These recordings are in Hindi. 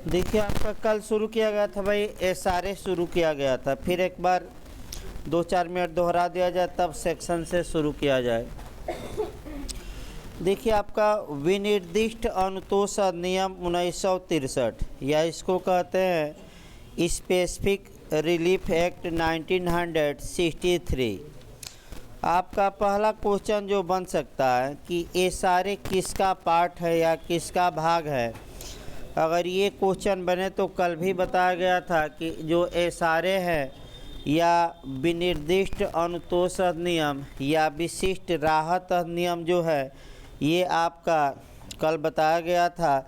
देखिए आपका कल शुरू किया गया था भाई, एसआरए शुरू किया गया था, फिर एक बार 2-4 मिनट दोहरा दिया जाए तब सेक्शन से शुरू किया जाए। देखिए आपका विनिर्दिष्ट अनुतोष अधिनियम 1963 या इसको कहते हैं स्पेसिफिक रिलीफ एक्ट 1963। आपका पहला क्वेश्चन जो बन सकता है कि एसआरए किसका पार्ट है या किसका भाग है। अगर ये क्वेश्चन बने तो कल भी बताया गया था कि जो एसआरए है या विनिर्दिष्ट अनुतोष अधिनियम या विशिष्ट राहत अधिनियम जो है, ये आपका कल बताया गया था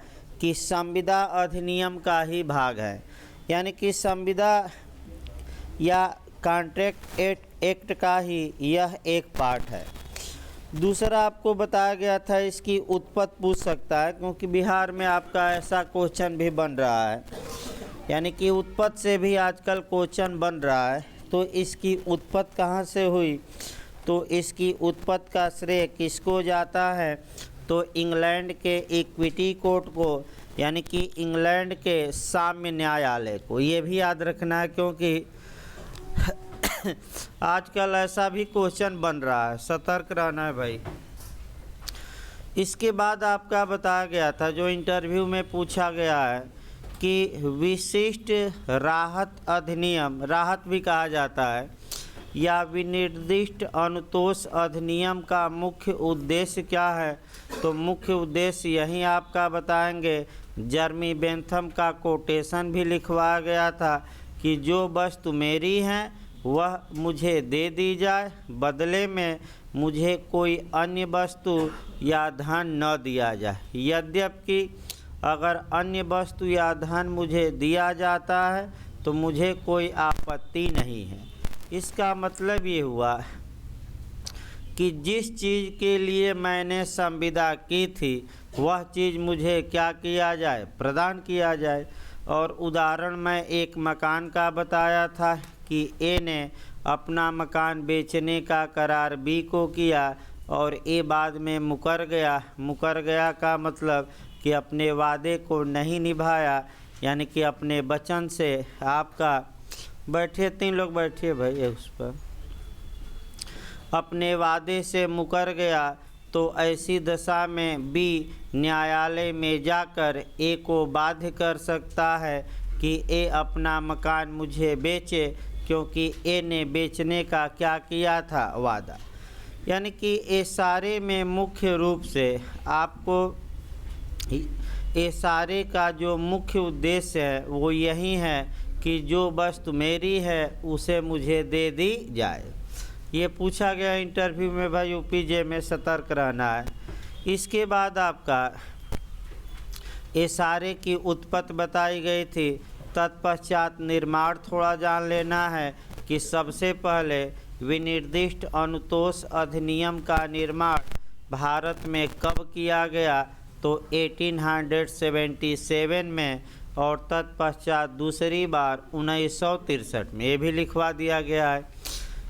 कि संविदा अधिनियम का ही भाग है, यानी कि संविदा या कॉन्ट्रैक्ट एक्ट का ही यह एक पार्ट है। दूसरा आपको बताया गया था इसकी उत्पत्ति पूछ सकता है, क्योंकि बिहार में आपका ऐसा क्वेश्चन भी बन रहा है, यानी कि उत्पत्ति से भी आजकल क्वेश्चन बन रहा है। तो इसकी उत्पत्ति कहाँ से हुई, तो इसकी उत्पत्ति का श्रेय किसको जाता है, तो इंग्लैंड के इक्विटी कोर्ट को, यानी कि इंग्लैंड के साम्य न्यायालय को। ये भी याद रखना है, क्योंकि आजकल ऐसा भी क्वेश्चन बन रहा है, सतर्क रहना है भाई। इसके बाद आपका बताया गया था जो इंटरव्यू में पूछा गया है कि विशिष्ट राहत अधिनियम, राहत भी कहा जाता है, या विनिर्दिष्ट अनुतोष अधिनियम का मुख्य उद्देश्य क्या है। तो मुख्य उद्देश्य यही आपका बताएंगे। जर्मी बेंथम का कोटेशन भी लिखवाया गया था कि जो वस्तु मेरी है वह मुझे दे दी जाए, बदले में मुझे कोई अन्य वस्तु या धन न दिया जाए। यद्यपि अगर अन्य वस्तु या धन मुझे दिया जाता है तो मुझे कोई आपत्ति नहीं है। इसका मतलब ये हुआ कि जिस चीज़ के लिए मैंने संविदा की थी वह चीज़ मुझे क्या किया जाए, प्रदान किया जाए। और उदाहरण मैं एक मकान का बताया था कि ए ने अपना मकान बेचने का करार बी को किया और ए बाद में मुकर गया। मुकर गया का मतलब कि अपने वादे को नहीं निभाया, यानी कि अपने वचन से आपका बैठे 3 लोग बैठिए भाई उस पर, अपने वादे से मुकर गया। तो ऐसी दशा में बी न्यायालय में जाकर ए को बाध्य कर सकता है कि ए अपना मकान मुझे बेचे, क्योंकि ए ने बेचने का क्या किया था, वादा। यानी कि एसआरए में मुख्य रूप से आपको एसआरए का जो मुख्य उद्देश्य है वो यही है कि जो वस्तु मेरी है उसे मुझे दे दी जाए। ये पूछा गया इंटरव्यू में भाई, यूपीजे में सतर्क रहना है। इसके बाद आपका एसआरए की उत्पत्ति बताई गई थी। तत्पश्चात निर्माण थोड़ा जान लेना है कि सबसे पहले विनिर्दिष्ट अनुतोष अधिनियम का निर्माण भारत में कब किया गया, तो 1877 में, और तत्पश्चात दूसरी बार 1963 में। ये भी लिखवा दिया गया है।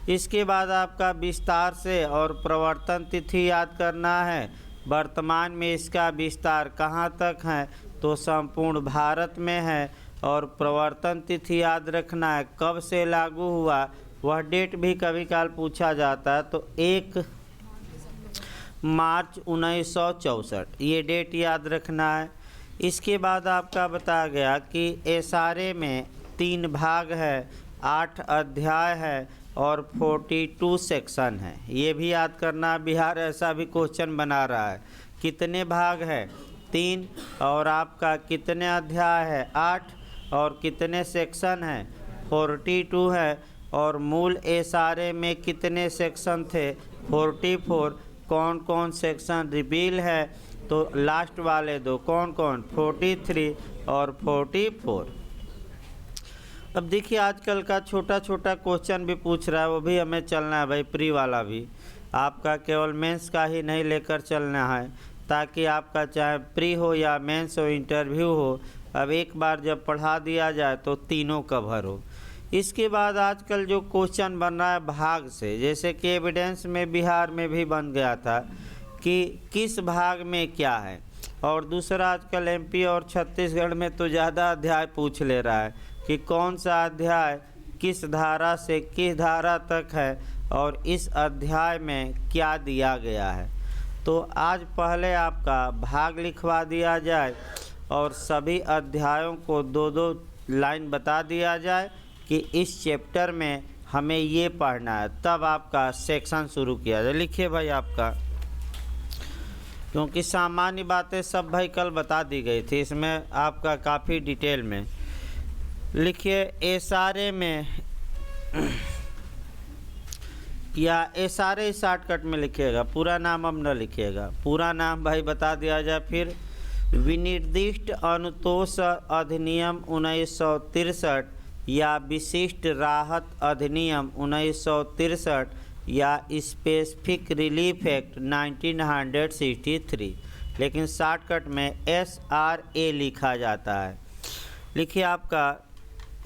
इसके बाद आपका विस्तार से और प्रवर्तन तिथि याद करना है। वर्तमान में इसका विस्तार कहाँ तक है, तो संपूर्ण भारत में है। और प्रवर्तन तिथि याद रखना है, कब से लागू हुआ, वह डेट भी कभी काल पूछा जाता है। तो 1 मार्च 1964, ये डेट याद रखना है। इसके बाद आपका बताया गया कि एसआरए में 3 भाग है, 8 अध्याय है और 42 सेक्शन है। ये भी याद करना। बिहार ऐसा भी क्वेश्चन बना रहा है, कितने भाग है, 3, और आपका कितने अध्याय है, 8, और कितने सेक्शन हैं, 42 है। और मूल एसआरए में कितने सेक्शन थे, 44। कौन कौन सेक्शन रिपील है, तो लास्ट वाले 2 कौन कौन, 43 और 44। अब देखिए आजकल का छोटा छोटा क्वेश्चन भी पूछ रहा है, वो भी हमें चलना है भाई। प्री वाला भी आपका केवल मेंस का ही नहीं लेकर चलना है, ताकि आपका चाहे प्री हो या मेंस हो, इंटरव्यू हो, अब एक बार जब पढ़ा दिया जाए तो तीनों कवर हो। इसके बाद आजकल जो क्वेश्चन बन रहा है भाग से, जैसे कि एविडेंस में बिहार में भी बन गया था कि किस भाग में क्या है। और दूसरा आजकल एमपी और छत्तीसगढ़ में तो ज़्यादा अध्याय पूछ ले रहा है कि कौन सा अध्याय किस धारा से किस धारा तक है और इस अध्याय में क्या दिया गया है। तो आज पहले आपका भाग लिखवा दिया जाए और सभी अध्यायों को दो दो लाइन बता दिया जाए कि इस चैप्टर में हमें ये पढ़ना है, तब आपका सेक्शन शुरू किया जाए। लिखिए भाई आपका, क्योंकि सामान्य बातें सब भाई कल बता दी गई थी, इसमें आपका काफ़ी डिटेल में लिखिए। एसआरए में या एसआरए शॉर्टकट में लिखिएगा, पूरा नाम अब न लिखिएगा, पूरा नाम भाई बता दिया जाए। फिर विनिर्दिष्ट अनुतोष अधिनियम 1963 या विशिष्ट राहत अधिनियम 1963 या स्पेसिफिक रिलीफ एक्ट 1963, लेकिन शॉर्टकट में SRA लिखा जाता है। लिखिए आपका,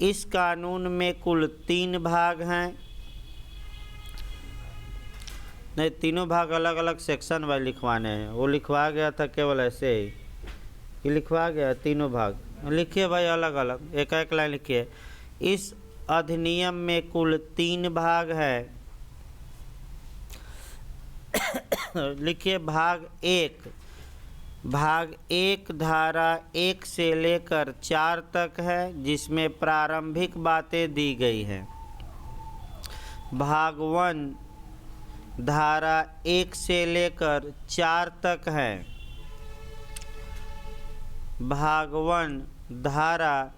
इस कानून में कुल 3 भाग हैं, नहीं तीनों भाग अलग अलग सेक्शन वाइज लिखवाने हैं, वो लिखवा गया था केवल ऐसे ही कि लिखवा गया तीनों भाग। लिखिए भाई अलग अलग एक एक लाइन लिखिए। इस अधिनियम में कुल 3 भाग है। लिखिए भाग 1, भाग 1 धारा 1 से लेकर 4 तक है, जिसमें प्रारंभिक बातें दी गई हैं। भाग 1 धारा 1 से लेकर 4 तक है। भाग 1 धारा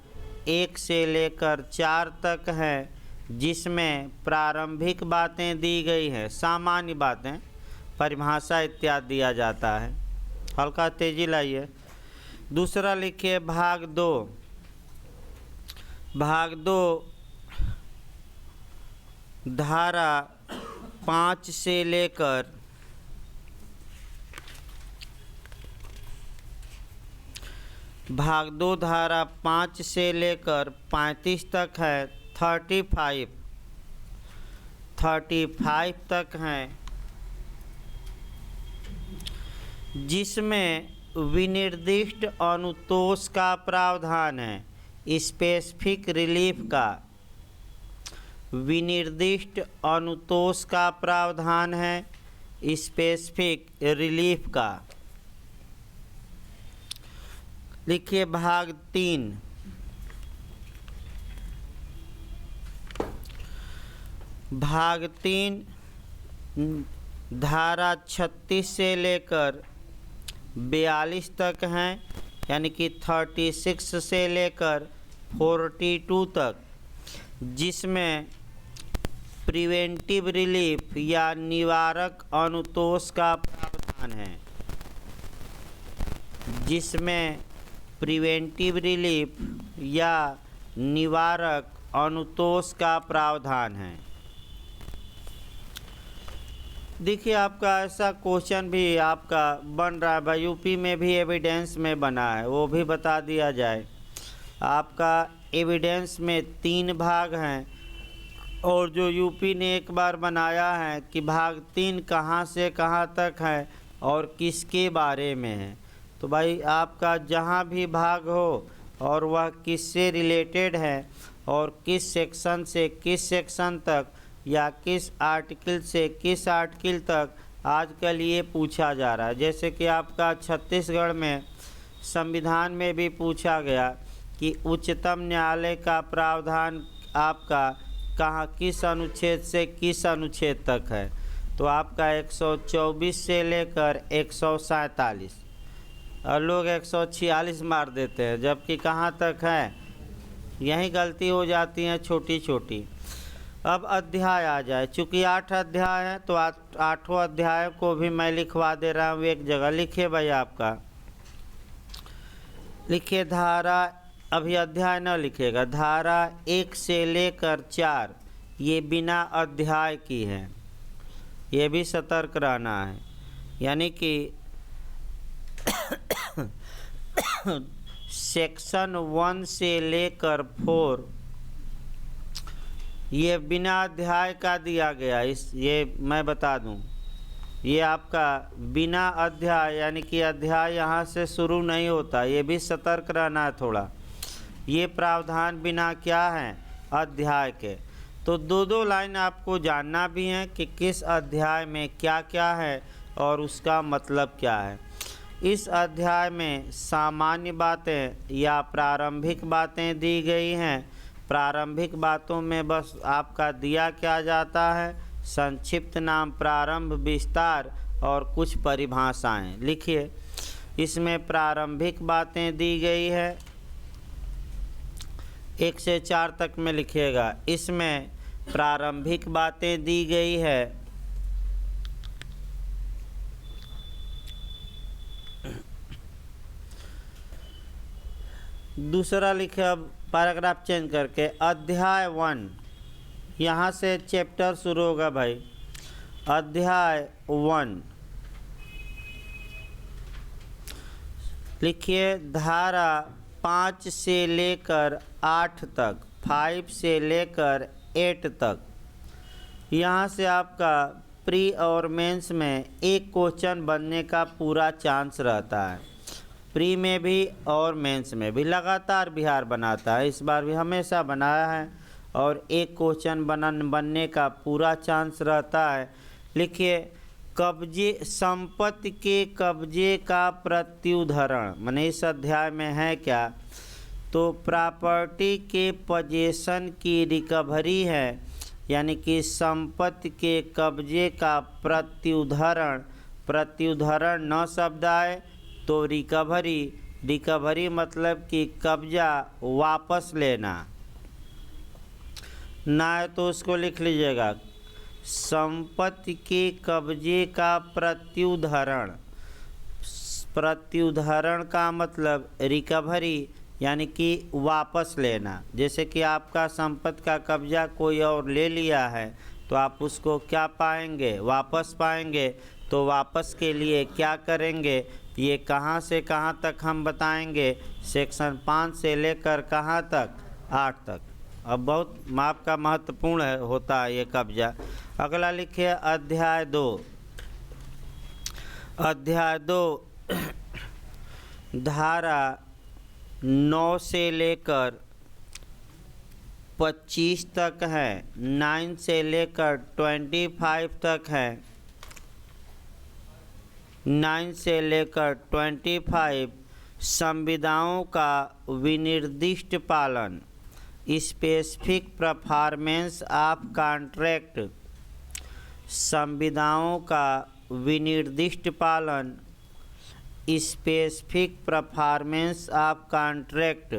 1 से लेकर 4 तक है, जिसमें प्रारंभिक बातें दी गई हैं, सामान्य बातें, परिभाषा इत्यादि दिया जाता है। हल्का तेजी लाइए। दूसरा लिखिए भाग 2, भाग 2 धारा 5 से लेकर भाग 2 धारा 5 से लेकर 35 तक है। 35 तक हैं, जिसमें विनिर्दिष्ट अनुतोष का प्रावधान है। स्पेसिफिक रिलीफ का, विनिर्दिष्ट अनुतोष का प्रावधान है, स्पेसिफिक रिलीफ का। लिखिए भाग 3, भाग 3 धारा 36 से लेकर 42 तक हैं, यानी कि 36 से लेकर 42 तक, जिसमें प्रिवेंटिव रिलीफ या निवारक अनुतोष का प्रावधान है, जिसमें प्रिवेंटिव रिलीफ या निवारक अनुतोष का प्रावधान है। देखिए आपका ऐसा क्वेश्चन भी आपका बन रहा है भाई, यूपी में भी एविडेंस में बना है, वो भी बता दिया जाए। आपका एविडेंस में 3 भाग हैं, और जो यूपी ने एक बार बनाया है कि भाग 3 कहाँ से कहाँ तक है और किसके बारे में है। तो भाई आपका जहाँ भी भाग हो और वह किससे रिलेटेड है और किस सेक्शन से किस सेक्शन तक या किस आर्टिकल से किस आर्टिकल तक आजकल ये पूछा जा रहा है। जैसे कि आपका छत्तीसगढ़ में संविधान में भी पूछा गया कि उच्चतम न्यायालय का प्रावधान आपका कहाँ किस अनुच्छेद से किस अनुच्छेद तक है। तो आपका 124 से लेकर 147, और लोग 146 मार देते हैं, जबकि कहाँ तक है, यही गलती हो जाती है छोटी छोटी। अब अध्याय आ जाए, चूँकि 8 अध्याय हैं तो 8 अध्याय को भी मैं लिखवा दे रहा हूँ एक जगह। लिखिए भाई आपका, लिखिए धारा, अभी अध्याय न लिखेगा, धारा 1 से लेकर 4 ये बिना अध्याय की है, ये भी सतर्क रहना है। यानी कि सेक्शन 1 से लेकर 4 ये बिना अध्याय का दिया गया। ये मैं बता दूं, ये आपका बिना अध्याय यानी कि अध्याय यहाँ से शुरू नहीं होता, ये भी सतर्क रहना है थोड़ा। ये प्रावधान बिना क्या है, अध्याय के। तो दो दो लाइन आपको जानना भी है कि किस अध्याय में क्या क्या है और उसका मतलब क्या है। इस अध्याय में सामान्य बातें या प्रारंभिक बातें दी गई हैं। प्रारंभिक बातों में बस आपका दिया क्या जाता है, संक्षिप्त नाम, प्रारंभ, विस्तार और कुछ परिभाषाएं। लिखिए, इसमें प्रारंभिक बातें दी गई है, 1 से 4 तक में लिखिएगा। इसमें प्रारंभिक बातें दी गई है, दूसरा लिखे, अब पैराग्राफ चेंज करके अध्याय 1, यहाँ से चैप्टर शुरू होगा भाई। अध्याय 1 लिखिए, धारा 5 से लेकर 8 तक, 5 से लेकर 8 तक। यहाँ से आपका प्री और मेंस में एक क्वेश्चन बनने का पूरा चांस रहता है। प्री में भी और मेंस में भी लगातार बिहार बनाता है, इस बार भी हमेशा बनाया है और एक क्वेश्चन बनने का पूरा चांस रहता है। लिखिए, कब्जे, संपत्ति के कब्जे का प्रत्युद्धरण, माने इस अध्याय में है क्या, तो प्रॉपर्टी के पोजेशन की रिकवरी है, यानी कि संपत्ति के कब्जे का प्रत्युद्धरण। प्रत्युद्धरण न शब्द आए तो रिकवरी, रिकवरी मतलब कि कब्जा वापस लेना, ना है तो उसको लिख लीजिएगा, संपत्ति के कब्जे का प्रत्युद्धरण। प्रत्युद्धरण का मतलब रिकवरी यानी कि वापस लेना। जैसे कि आपका संपत्ति का कब्जा कोई और ले लिया है तो आप उसको क्या पाएंगे, वापस पाएंगे। तो वापस के लिए क्या करेंगे, ये कहाँ से कहाँ तक हम बताएंगे, सेक्शन 5 से लेकर कहाँ तक, 8 तक। अब बहुत माप का महत्वपूर्ण होता है ये कब्जा। अगला लिखिए, अध्याय 2। अध्याय 2 धारा 9 से लेकर 25 तक है, 9 से लेकर 25 तक है, 9 से लेकर 25 संविदाओं का विनिर्दिष्ट पालन, स्पेसिफिक परफॉर्मेंस ऑफ कॉन्ट्रैक्ट। संविदाओं का विनिर्दिष्ट पालन, स्पेसिफिक परफॉर्मेंस ऑफ कॉन्ट्रैक्ट,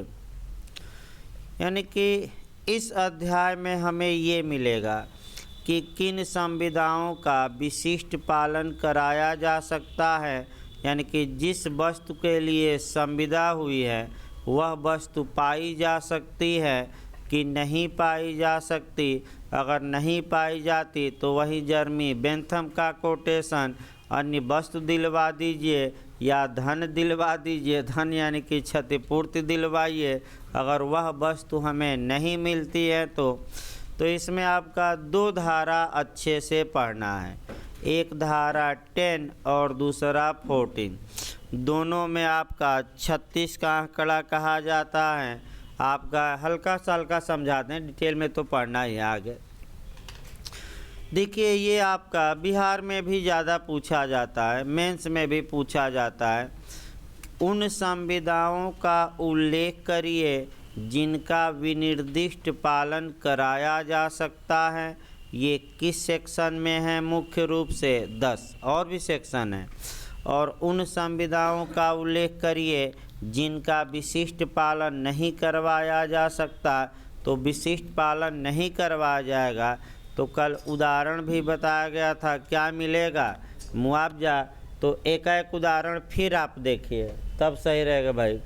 यानी कि इस अध्याय में हमें ये मिलेगा कि किन संविदाओं का विशिष्ट पालन कराया जा सकता है, यानी कि जिस वस्तु के लिए संविदा हुई है वह वस्तु पाई जा सकती है कि नहीं पाई जा सकती। अगर नहीं पाई जाती तो वही जर्मी बेंथम का कोटेशन, अन्य वस्तु दिलवा दीजिए या धन दिलवा दीजिए, धन यानी कि क्षतिपूर्ति दिलवाइए। अगर वह वस्तु हमें नहीं मिलती है तो इसमें आपका 2 धारा अच्छे से पढ़ना है, एक धारा 10 और दूसरा 14। दोनों में आपका 36 का आंकड़ा कहा जाता है। आपका हल्का सा हल्का समझा दें, डिटेल में तो पढ़ना ही है आगे। देखिए, ये आपका बिहार में भी ज़्यादा पूछा जाता है, मेंस में भी पूछा जाता है। उन संविदाओं का उल्लेख करिए जिनका विनिर्दिष्ट पालन कराया जा सकता है। ये किस सेक्शन में है, मुख्य रूप से 10, और भी सेक्शन है। और उन संविदाओं का उल्लेख करिए जिनका विशिष्ट पालन नहीं करवाया जा सकता। तो विशिष्ट पालन नहीं करवाया जाएगा तो कल उदाहरण भी बताया गया था, क्या मिलेगा, मुआवजा। तो एक एक उदाहरण फिर आप देखिए तब सही रहेगा भाई।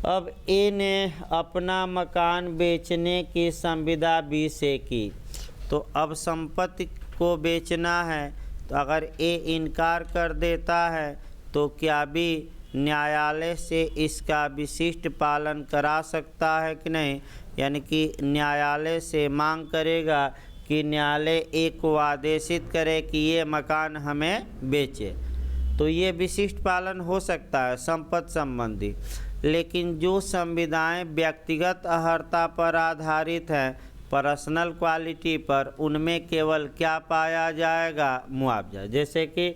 अब ए ने अपना मकान बेचने की संविदा बी से की, तो अब संपत्ति को बेचना है। तो अगर ए इनकार कर देता है तो क्या बी न्यायालय से इसका विशिष्ट पालन करा सकता है कि नहीं, यानी कि न्यायालय से मांग करेगा कि न्यायालय ए को आदेशित करे कि ये मकान हमें बेचे, तो ये विशिष्ट पालन हो सकता है संपत्ति संबंधी। लेकिन जो संविदाएं व्यक्तिगत अर्हता पर आधारित हैं, पर्सनल क्वालिटी पर, उनमें केवल क्या पाया जाएगा, मुआवजा। जैसे कि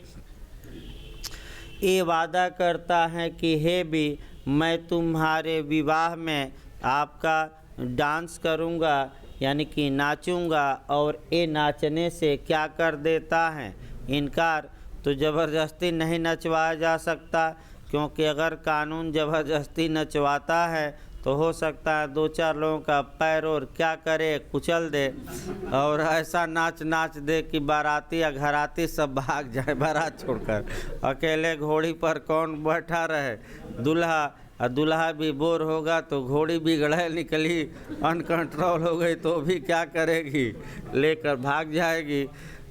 ये वादा करता है कि हे भी मैं तुम्हारे विवाह में आपका डांस करूंगा, यानी कि नाचूंगा, और ये नाचने से क्या कर देता है, इनकार, तो ज़बरदस्ती नहीं नचवाया जा सकता, क्योंकि अगर कानून ज़बरदस्ती नचवाता है तो हो सकता है 2-4 लोगों का पैर और क्या करे, कुचल दे, और ऐसा नाच दे कि बाराती या घराती सब भाग जाए बारात छोड़कर। अकेले घोड़ी पर कौन बैठा रहे, दूल्हा, और दूल्हा भी बोर होगा तो घोड़ी भी गड़े निकली, अनकंट्रोल हो गई तो भी क्या करेगी, लेकर भाग जाएगी।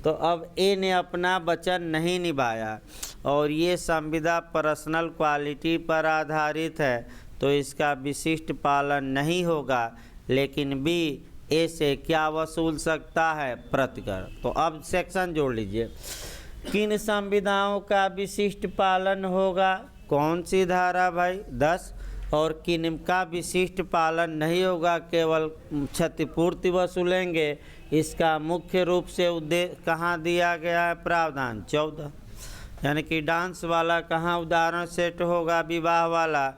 तो अब ए ने अपना वचन नहीं निभाया, और ये संविदा पर्सनल क्वालिटी पर आधारित है, तो इसका विशिष्ट पालन नहीं होगा। लेकिन बी ए से क्या वसूल सकता है, प्रतिकर। तो अब सेक्शन जोड़ लीजिए, किन संविदाओं का विशिष्ट पालन होगा, कौन सी धारा भाई, 10, और किन का विशिष्ट पालन नहीं होगा, केवल क्षतिपूर्ति वसूलेंगे। इसका मुख्य रूप से उद्देश्य कहाँ दिया गया है, प्रावधान 14, यानी कि डांस वाला कहाँ उदाहरण सेट होगा, विवाह वाला,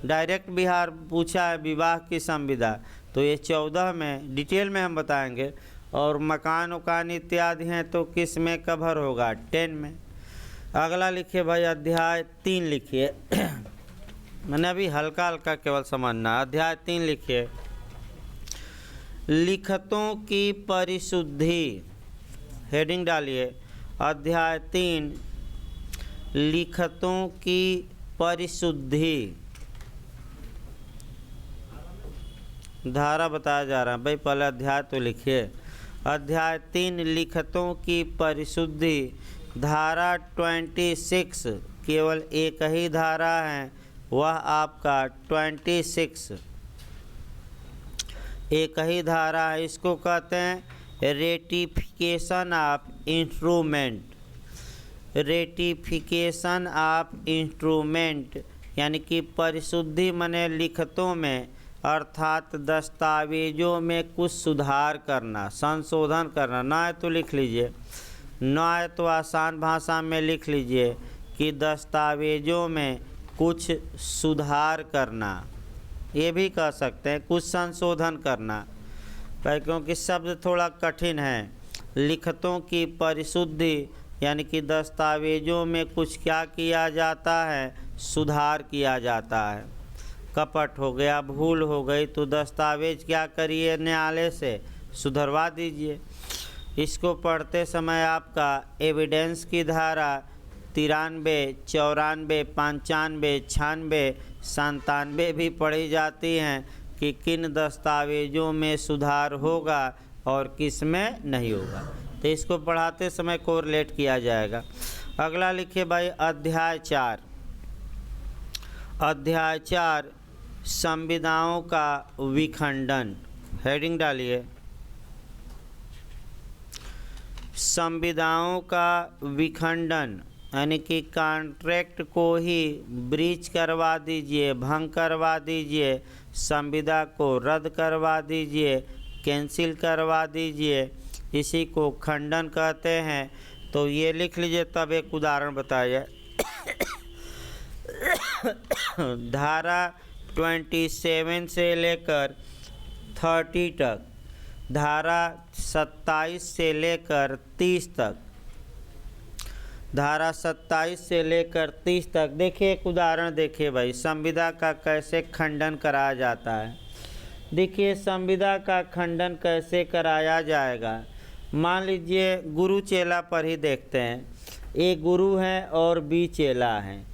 डायरेक्ट बिहार पूछा है विवाह की संविदा, तो ये 14 में डिटेल में हम बताएंगे। और मकान उकान इत्यादि हैं तो किस में कवर होगा, 10 में। अगला लिखिए भाई, अध्याय 3 लिखिए मैंने अभी हल्का हल्का केवल समझना। अध्याय 3 लिखिए, लिखतों की परिशुद्धि, हेडिंग डालिए, अध्याय 3 लिखतों की परिशुद्धि। धारा बताया जा रहा है भाई, पहले अध्याय तो लिखिए। अध्याय 3 लिखतों की परिशुद्धि, धारा 26, केवल एक ही धारा है, वह आपका 26, एक ही धारा है। इसको कहते हैं ratification of instrument, ratification of instrument, यानी कि परिशुद्धि मने लिखतों में, अर्थात दस्तावेजों में कुछ सुधार करना, संशोधन करना। ना है तो लिख लीजिए, ना है तो आसान भाषा में लिख लीजिए कि दस्तावेजों में कुछ सुधार करना, ये भी कह सकते हैं कुछ संशोधन करना, क्योंकि शब्द थोड़ा कठिन है। लिखतों की परिशुद्धि यानी कि दस्तावेजों में कुछ क्या किया जाता है, सुधार किया जाता है। कपट हो गया, भूल हो गई, तो दस्तावेज क्या करिए, न्यायालय से सुधरवा दीजिए। इसको पढ़ते समय आपका एविडेंस की धारा 93, 94, 95, 96, 97 भी पढ़ी जाती हैं कि किन दस्तावेजों में सुधार होगा और किस में नहीं होगा, तो इसको पढ़ाते समय कोरिलेट किया जाएगा। अगला लिखिए भाई, अध्याय 4, अध्याय 4 संविदाओं का विखंडन, हेडिंग डालिए, संविदाओं का विखंडन, यानी कि कॉन्ट्रैक्ट को ही ब्रीच करवा दीजिए, भंग करवा दीजिए, संविदा को रद्द करवा दीजिए, कैंसिल करवा दीजिए, इसी को खंडन कहते हैं। तो ये लिख लीजिए, तब एक उदाहरण बताइए। धारा 27 से लेकर 30 तक, धारा 27 से लेकर 30 तक, धारा 27 से लेकर 30 तक। देखिए एक उदाहरण देखिए भाई, संविदा का कैसे खंडन कराया जाता है। देखिए संविदा का खंडन कैसे कराया जाएगा। मान लीजिए गुरु चेला पर ही देखते हैं, ए गुरु हैं और बी चेला हैं।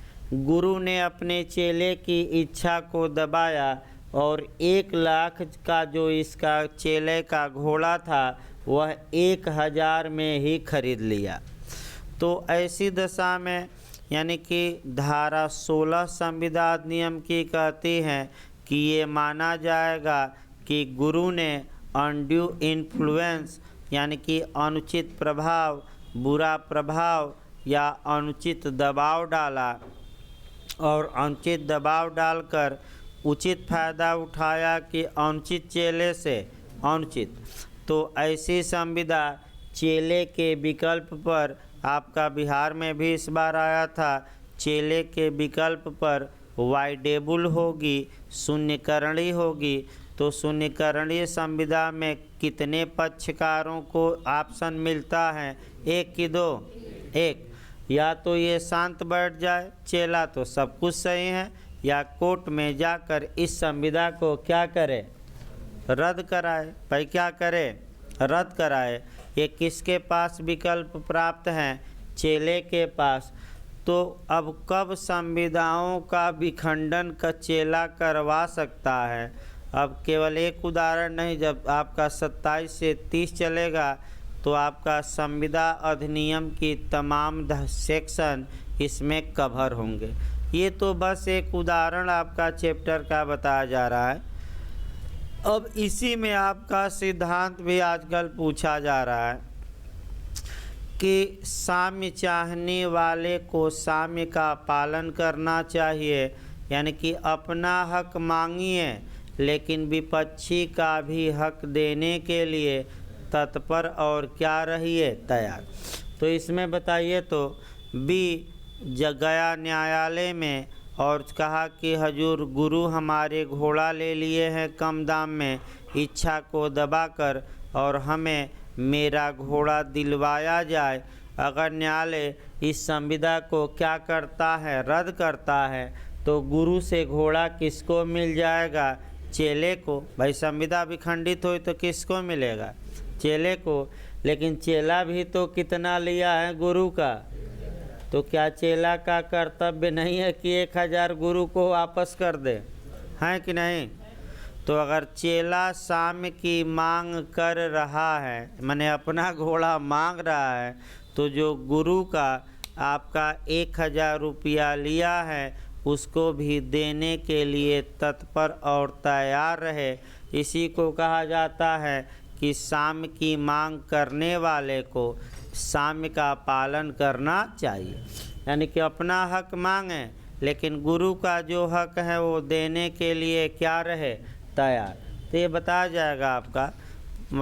गुरु ने अपने चेले की इच्छा को दबाया और 1 लाख का जो इसका चेले का घोड़ा था वह 1000 में ही खरीद लिया। तो ऐसी दशा में यानी कि धारा 16 संविदा अधिनियम की कहती है कि ये माना जाएगा कि गुरु ने अनड्यू इन्फ्लुएंस यानी कि अनुचित प्रभाव, बुरा प्रभाव या अनुचित दबाव डाला और अनुचित दबाव डालकर उचित फायदा उठाया कि अनुचित चेले से अनुचित, तो ऐसी संविदा चेले के विकल्प पर आपका बिहार में भी इस बार आया था। चेले के विकल्प पर वाइडेबल होगी, शून्यकरणीय होगी। तो शून्यकरणीय संविदा में कितने पक्षकारों को ऑप्शन मिलता है? एक कि दो? एक। या तो ये शांत बैठ जाए चेला तो सब कुछ सही है, या कोर्ट में जाकर इस संविदा को क्या करे? रद्द कराए। भाई क्या करे? रद्द कराए। ये किसके पास विकल्प प्राप्त हैं? चेले के पास। तो अब कब संविदाओं का विखंडन का चेला करवा सकता है? अब केवल एक उदाहरण नहीं, जब आपका 27 से 30 चलेगा तो आपका संविदा अधिनियम की तमाम सेक्शन इसमें कवर होंगे। ये तो बस एक उदाहरण आपका चैप्टर का बताया जा रहा है। अब इसी में आपका सिद्धांत भी आजकल पूछा जा रहा है कि साम्य चाहने वाले को साम्य का पालन करना चाहिए, यानी कि अपना हक मांगिए लेकिन विपक्षी का भी हक देने के लिए तत्पर और क्या रहिए? तैयार। तो इसमें बताइए तो बी गया न्यायालय में और कहा कि हजूर गुरु हमारे घोड़ा ले लिए हैं कम दाम में, इच्छा को दबाकर और हमें मेरा घोड़ा दिलवाया जाए। अगर न्यायालय इस संविदा को क्या करता है? रद्द करता है, तो गुरु से घोड़ा किसको मिल जाएगा? चेले को। भाई संविदा विखंडित हुई तो किसको मिलेगा? चेले को। लेकिन चेला भी तो कितना लिया है? गुरु का। तो क्या चेला का कर्तव्य नहीं है कि 1000 गुरु को वापस कर दे? हैं कि नहीं? तो अगर चेला साम्य की मांग कर रहा है, माने अपना घोड़ा मांग रहा है, तो जो गुरु का आपका 1000 रुपया लिया है उसको भी देने के लिए तत्पर और तैयार रहे। इसी को कहा जाता है कि साम्य की मांग करने वाले को साम्य का पालन करना चाहिए, यानी कि अपना हक मांगे लेकिन गुरु का जो हक है वो देने के लिए क्या रहे? तैयार। तो ये बताया जाएगा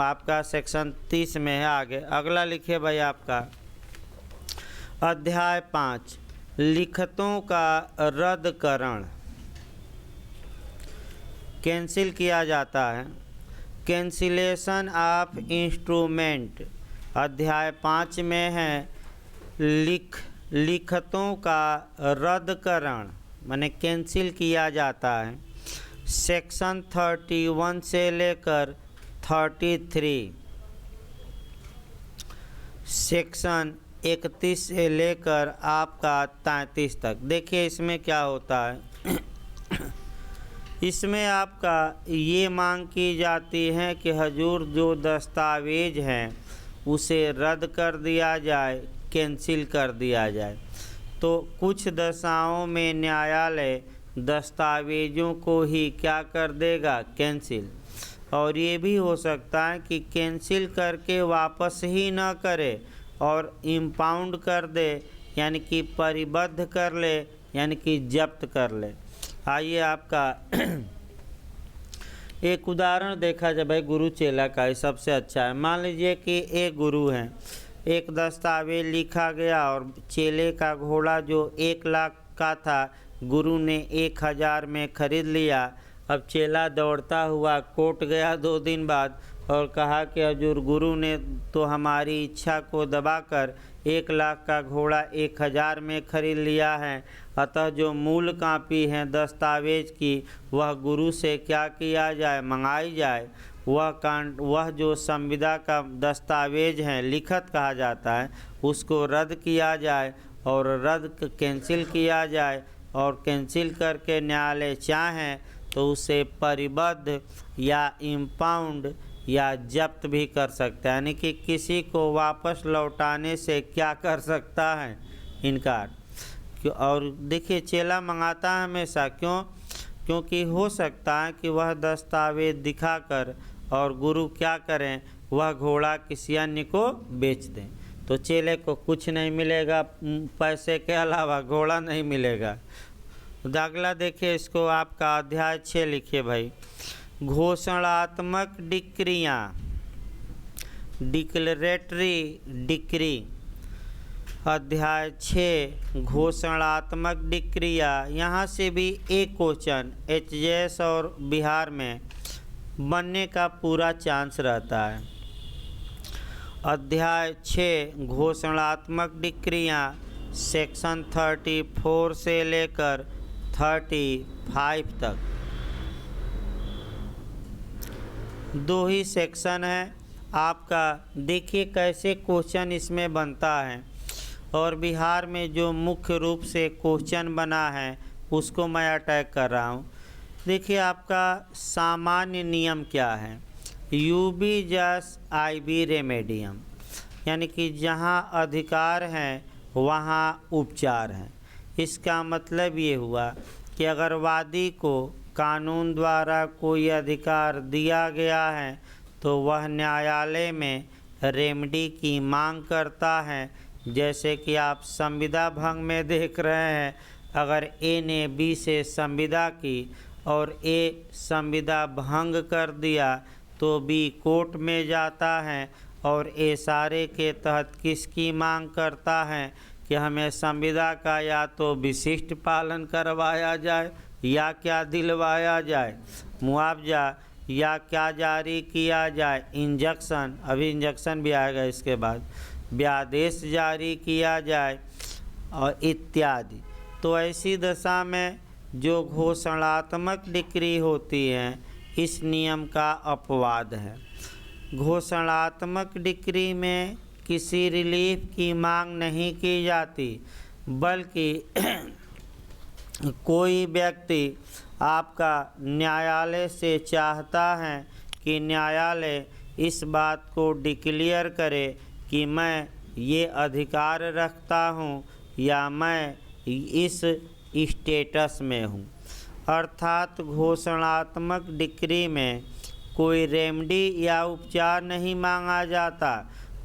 आपका सेक्शन 30 में है। आगे अगला लिखिए भाई आपका अध्याय 5 लिखतों का रद्दकरण, कैंसिल किया जाता है। कैंसिलेशन ऑफ इंस्ट्रूमेंट अध्याय 5 में है। लिखतों का रद्दकरण माने कैंसिल किया जाता है। सेक्शन 31 से लेकर 33, सेक्शन 31 से लेकर आपका 33 तक। देखिए इसमें क्या होता है। इसमें आपका ये मांग की जाती है कि हजूर जो दस्तावेज हैं उसे रद्द कर दिया जाए, कैंसिल कर दिया जाए। तो कुछ दशाओं में न्यायालय दस्तावेज़ों को ही क्या कर देगा? कैंसिल। और ये भी हो सकता है कि कैंसिल करके वापस ही ना करे और इम्पाउंड कर दे, यानी कि परिबद्ध कर ले, यानी कि जब्त कर ले। आइए आपका एक उदाहरण देखा जाए भाई गुरु चेला का, ही सबसे अच्छा है। मान लीजिए कि एक गुरु हैं, एक दस्तावेज लिखा गया और चेले का घोड़ा जो 1 लाख का था गुरु ने 1000 में खरीद लिया। अब चेला दौड़ता हुआ कोर्ट गया 2 दिन बाद और कहा कि हजूर गुरु ने तो हमारी इच्छा को दबाकर 1 लाख का घोड़ा 1000 में खरीद लिया है, अतः जो मूल कापी है दस्तावेज की वह गुरु से क्या किया जाए? मंगाई जाए। वह जो संविदा का दस्तावेज है लिखत कहा जाता है उसको रद्द किया जाए और रद्द कैंसिल किया जाए, और कैंसिल करके न्यायालय चाहें तो उसे परिबद्ध या इम्पाउंड या जब्त भी कर सकता है, यानी कि किसी को वापस लौटाने से क्या कर सकता है? इनकार। और देखिए चेला मंगाता है हमेशा, क्यों? क्योंकि हो सकता है कि वह दस्तावेज दिखाकर और गुरु क्या करें? वह घोड़ा किसी अन्य को बेच दें। तो चेले को कुछ नहीं मिलेगा, पैसे के अलावा घोड़ा नहीं मिलेगा। अगला देखिए इसको, आपका अध्याय 6 लिखिए भाई। घोषणात्मक डिक्रियाँ, डिक्लेरेटरी डिक्री। अध्याय 6 घोषणात्मक डिक्रिया। यहाँ से भी एक क्वेश्चन एचजेएस और बिहार में बनने का पूरा चांस रहता है। अध्याय 6 घोषणात्मक डिक्रियाँ सेक्शन 34 से लेकर 35 तक 2 ही सेक्शन है। आपका देखिए कैसे क्वेश्चन इसमें बनता है, और बिहार में जो मुख्य रूप से क्वेश्चन बना है उसको मैं अटैक कर रहा हूँ। देखिए आपका सामान्य नियम क्या है, यूबी जस आईबी रेमेडियम, यानी कि जहाँ अधिकार हैं वहाँ उपचार हैं। इसका मतलब ये हुआ कि अगर वादी को कानून द्वारा कोई अधिकार दिया गया है तो वह न्यायालय में रेमेडी की मांग करता है। जैसे कि आप संविदा भंग में देख रहे हैं, अगर ए ने बी से संविदा की और ए संविदा भंग कर दिया तो बी कोर्ट में जाता है और ए सारे के तहत किसकी मांग करता है कि हमें संविदा का या तो विशिष्ट पालन करवाया जाए या क्या दिलवाया जाए, मुआवजा या क्या जारी किया जाए, इंजेक्शन, अभी इंजेक्शन भी आएगा इसके बाद, व्यादेश जारी किया जाए और इत्यादि। तो ऐसी दशा में जो घोषणात्मक डिक्री होती है इस नियम का अपवाद है। घोषणात्मक डिक्री में किसी रिलीफ की मांग नहीं की जाती, बल्कि कोई व्यक्ति आपका न्यायालय से चाहता है कि न्यायालय इस बात को डिक्लेयर करे कि मैं ये अधिकार रखता हूँ या मैं इस स्टेटस में हूँ। अर्थात घोषणात्मक डिक्री में कोई रेमेडी या उपचार नहीं मांगा जाता,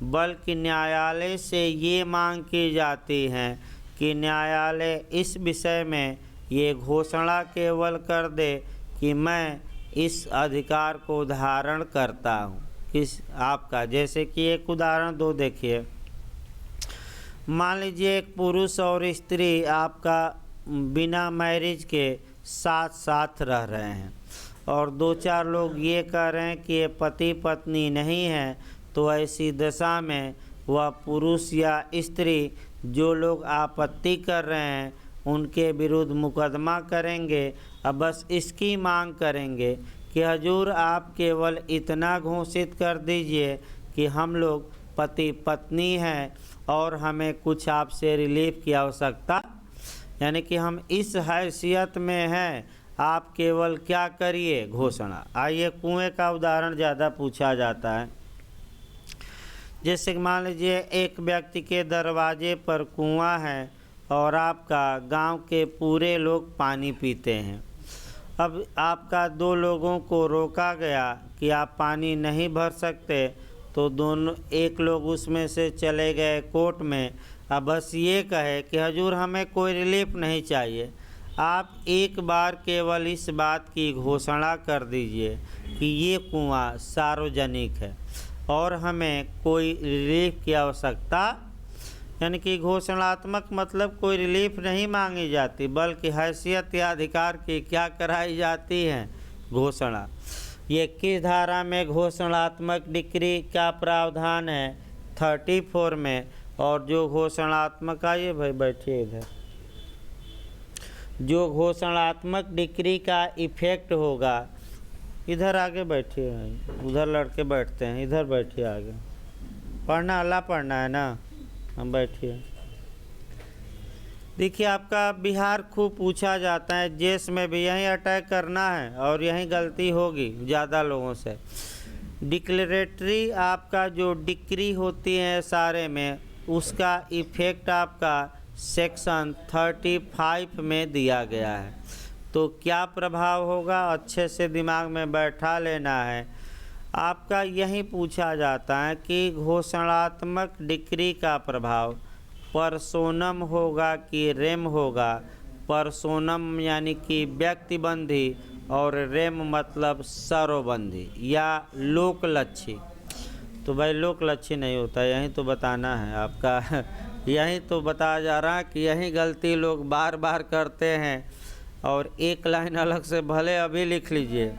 बल्कि न्यायालय से ये मांग की जाती है कि न्यायालय इस विषय में ये घोषणा केवल कर दे कि मैं इस अधिकार को धारण करता हूँ। इस आपका जैसे कि एक उदाहरण दो देखिए, मान लीजिए एक पुरुष और स्त्री आपका बिना मैरिज के साथ साथ रह रहे हैं और 2-4 लोग ये कह रहे हैं कि ये पति पत्नी नहीं है, तो ऐसी दशा में वह पुरुष या स्त्री जो लोग आपत्ति कर रहे हैं उनके विरुद्ध मुकदमा करेंगे। अब बस इसकी मांग करेंगे कि हजूर आप केवल इतना घोषित कर दीजिए कि हम लोग पति पत्नी हैं और हमें कुछ आपसे रिलीफ की आवश्यकता, यानी कि हम इस हैसियत में हैं, आप केवल क्या करिए घोषणा। आइए कुएं का उदाहरण ज़्यादा पूछा जाता है। जैसे कि मान लीजिए एक व्यक्ति के दरवाजे पर कुआं है और आपका गांव के पूरे लोग पानी पीते हैं। अब आपका 2 लोगों को रोका गया कि आप पानी नहीं भर सकते, तो दोनों एक लोग उसमें से चले गए कोर्ट में। अब बस ये कहे कि हजूर हमें कोई रिलीफ नहीं चाहिए, आप एक बार केवल इस बात की घोषणा कर दीजिए कि ये कुआं सार्वजनिक है और हमें कोई रिलीफ की आवश्यकता, यानी कि घोषणात्मक मतलब कोई रिलीफ नहीं मांगी जाती, बल्कि हैसियत या अधिकार की क्या कराई जाती है, घोषणा। ये किस धारा में घोषणात्मक डिक्री का प्रावधान है, 34 में। और जो घोषणात्मक, आइए भाई बैठिए इधर, जो घोषणात्मक डिक्री का इफेक्ट होगा, इधर आगे बैठिए, उधर लड़के बैठते हैं, इधर बैठिए आगे, पढ़ना अल्लाह पढ़ना है ना, हम बैठिए। देखिए आपका बिहार खूब पूछा जाता है, जेस में भी यहीं अटैक करना है और यहीं गलती होगी ज़्यादा लोगों से। डिक्लेरेटरी आपका जो डिक्री होती है सारे में, उसका इफेक्ट आपका सेक्शन 35 में दिया गया है। तो क्या प्रभाव होगा, अच्छे से दिमाग में बैठा लेना है। आपका यही पूछा जाता है कि घोषणात्मक डिक्री का प्रभाव पर्सोनम होगा कि रेम होगा। पर्सोनम यानी कि व्यक्तिबंधी और रेम मतलब सर्वबंधी या लोकलक्षी। तो भाई लोकलक्षी नहीं होता, यही तो बताना है आपका यही तो बताया जा रहा है कि यही गलती लोग बार बार करते हैं। और एक लाइन अलग से भले अभी लिख लीजिए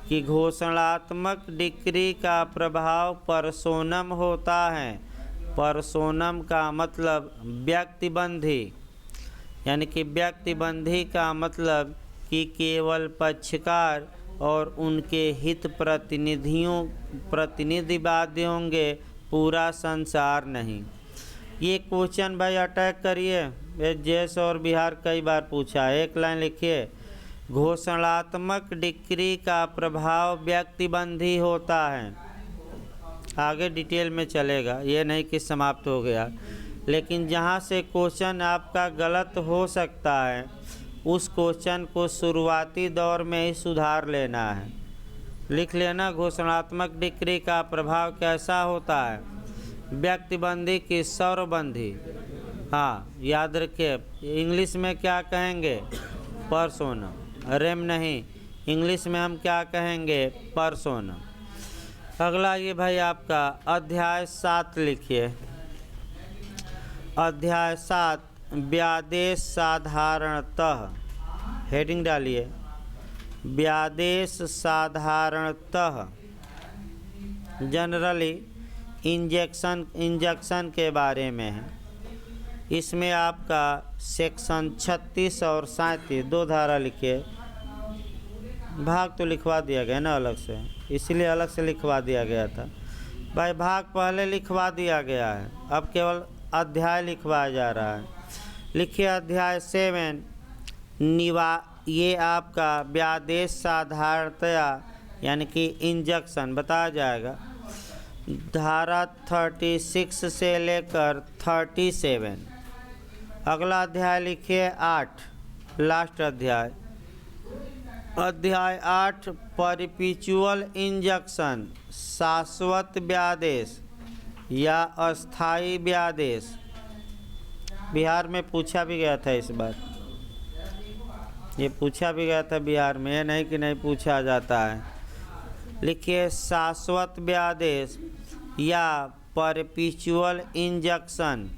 कि घोषणात्मक डिक्री का प्रभाव पर्सोनम होता है। पर्सोनम का मतलब व्यक्तिबंधी, यानी कि व्यक्तिबंधी का मतलब कि केवल पक्षकार और उनके हित प्रतिनिधिवादी होंगे, पूरा संसार नहीं। ये क्वेश्चन भाई अटैक करिए, जेएस और बिहार कई बार पूछा है। एक लाइन लिखिए, घोषणात्मक डिक्री का प्रभाव व्यक्तिबंधी होता है। आगे डिटेल में चलेगा, ये नहीं कि समाप्त हो गया, लेकिन जहाँ से क्वेश्चन आपका गलत हो सकता है उस क्वेश्चन को शुरुआती दौर में ही सुधार लेना है। लिख लेना, घोषणात्मक डिक्री का प्रभाव कैसा होता है, व्यक्तिबंधी की सर्वबंधी। हाँ याद रखिए, इंग्लिश में क्या कहेंगे, पर्सोनम। रेम नहीं, इंग्लिश में हम क्या कहेंगे, पर्सोनम। अगला ये भाई आपका अध्याय 7 लिखिए। अध्याय 7 व्यादेश साधारणतः, हेडिंग डालिए, व्यादेश साधारणतः जनरली इंजेक्शन के बारे में है। इसमें आपका सेक्शन 36 और 37 दो धारा लिखिए। भाग तो लिखवा दिया गया ना अलग से, इसलिए अलग से लिखवा दिया गया था भाई। भाग पहले लिखवा दिया गया है, अब केवल अध्याय लिखवाया जा रहा है। लिखिए अध्याय 7 ये आपका व्यादेश साधारणतया यानी कि इंजेक्शन बताया जाएगा। धारा 36 से लेकर 37। अगला अध्याय लिखिए 8, लास्ट अध्याय। अध्याय 8 परपेचुअल इंजेक्शन, शाश्वत व्यादेश या अस्थाई व्यादेश। बिहार में पूछा भी गया था इस बार, ये पूछा भी गया था बिहार में, नहीं कि नहीं पूछा जाता है। लिखिए शाश्वत व्यादेश या परपेचुअल इंजेक्शन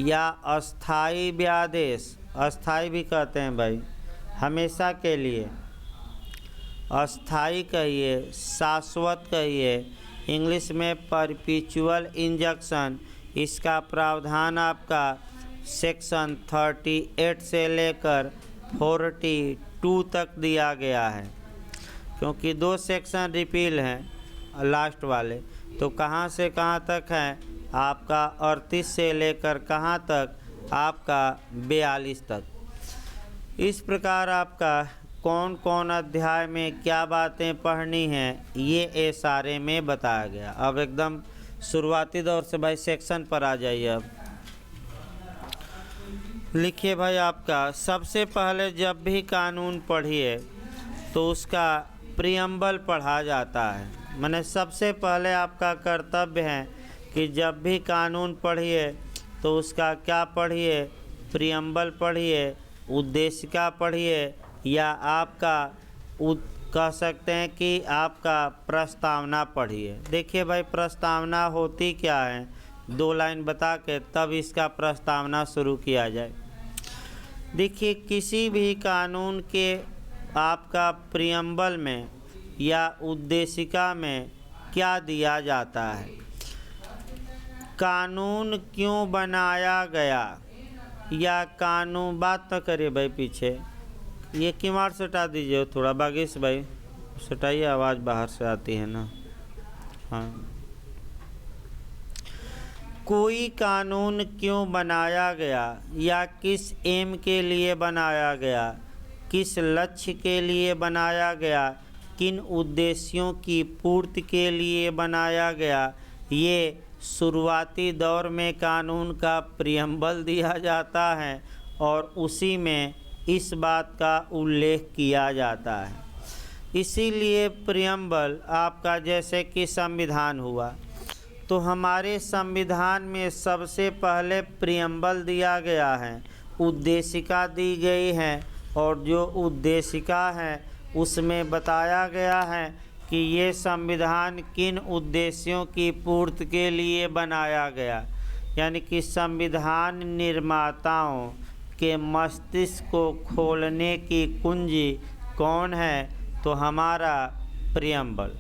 या अस्थाई व्यादेश। अस्थाई भी कहते हैं भाई, हमेशा के लिए। अस्थाई कहिए, शाश्वत कहिए, इंग्लिश में परपेचुअल इंजेक्शन। इसका प्रावधान आपका सेक्शन 38 से लेकर 42 तक दिया गया है, क्योंकि 2 सेक्शन रिपील हैं लास्ट वाले। तो कहाँ से कहाँ तक है आपका 38 से लेकर कहाँ तक, आपका 42 तक। इस प्रकार आपका कौन कौन अध्याय में क्या बातें पढ़नी हैं ये सारे में बताया गया। अब एकदम शुरुआती दौर से भाई सेक्शन पर आ जाइए। अब लिखिए भाई आपका सबसे पहले जब भी कानून पढ़िए तो उसका प्रियम्बल पढ़ा जाता है। माने सबसे पहले आपका कर्तव्य है कि जब भी कानून पढ़िए तो उसका क्या पढ़िए, प्रियम्बल पढ़िए, उद्देशिका पढ़िए, या आपका कह सकते हैं कि आपका प्रस्तावना पढ़िए। देखिए भाई प्रस्तावना होती क्या है, 2 लाइन बता के तब इसका प्रस्तावना शुरू किया जाए। देखिए किसी भी कानून के आपका प्रियम्बल में या उद्देशिका में क्या दिया जाता है, कानून क्यों बनाया गया, या कानून, बात न करिए भाई पीछे, ये किमार से हटा दीजिए थोड़ा, बागेश भाई सटाइए, आवाज़ बाहर से आती है ना। हाँ, कोई कानून क्यों बनाया गया या किस एम के लिए बनाया गया, किस लक्ष्य के लिए बनाया गया, किन उद्देश्यों की पूर्ति के लिए बनाया गया, ये शुरुआती दौर में कानून का प्रियम्बल दिया जाता है और उसी में इस बात का उल्लेख किया जाता है। इसीलिए प्रियम्बल आपका जैसे कि संविधान हुआ, तो हमारे संविधान में सबसे पहले प्रियम्बल दिया गया है, उद्देशिका दी गई है, और जो उद्देशिका है उसमें बताया गया है कि ये संविधान किन उद्देश्यों की पूर्ति के लिए बनाया गया। यानी कि संविधान निर्माताओं के मस्तिष्क को खोलने की कुंजी कौन है, तो हमारा प्रियम्बल।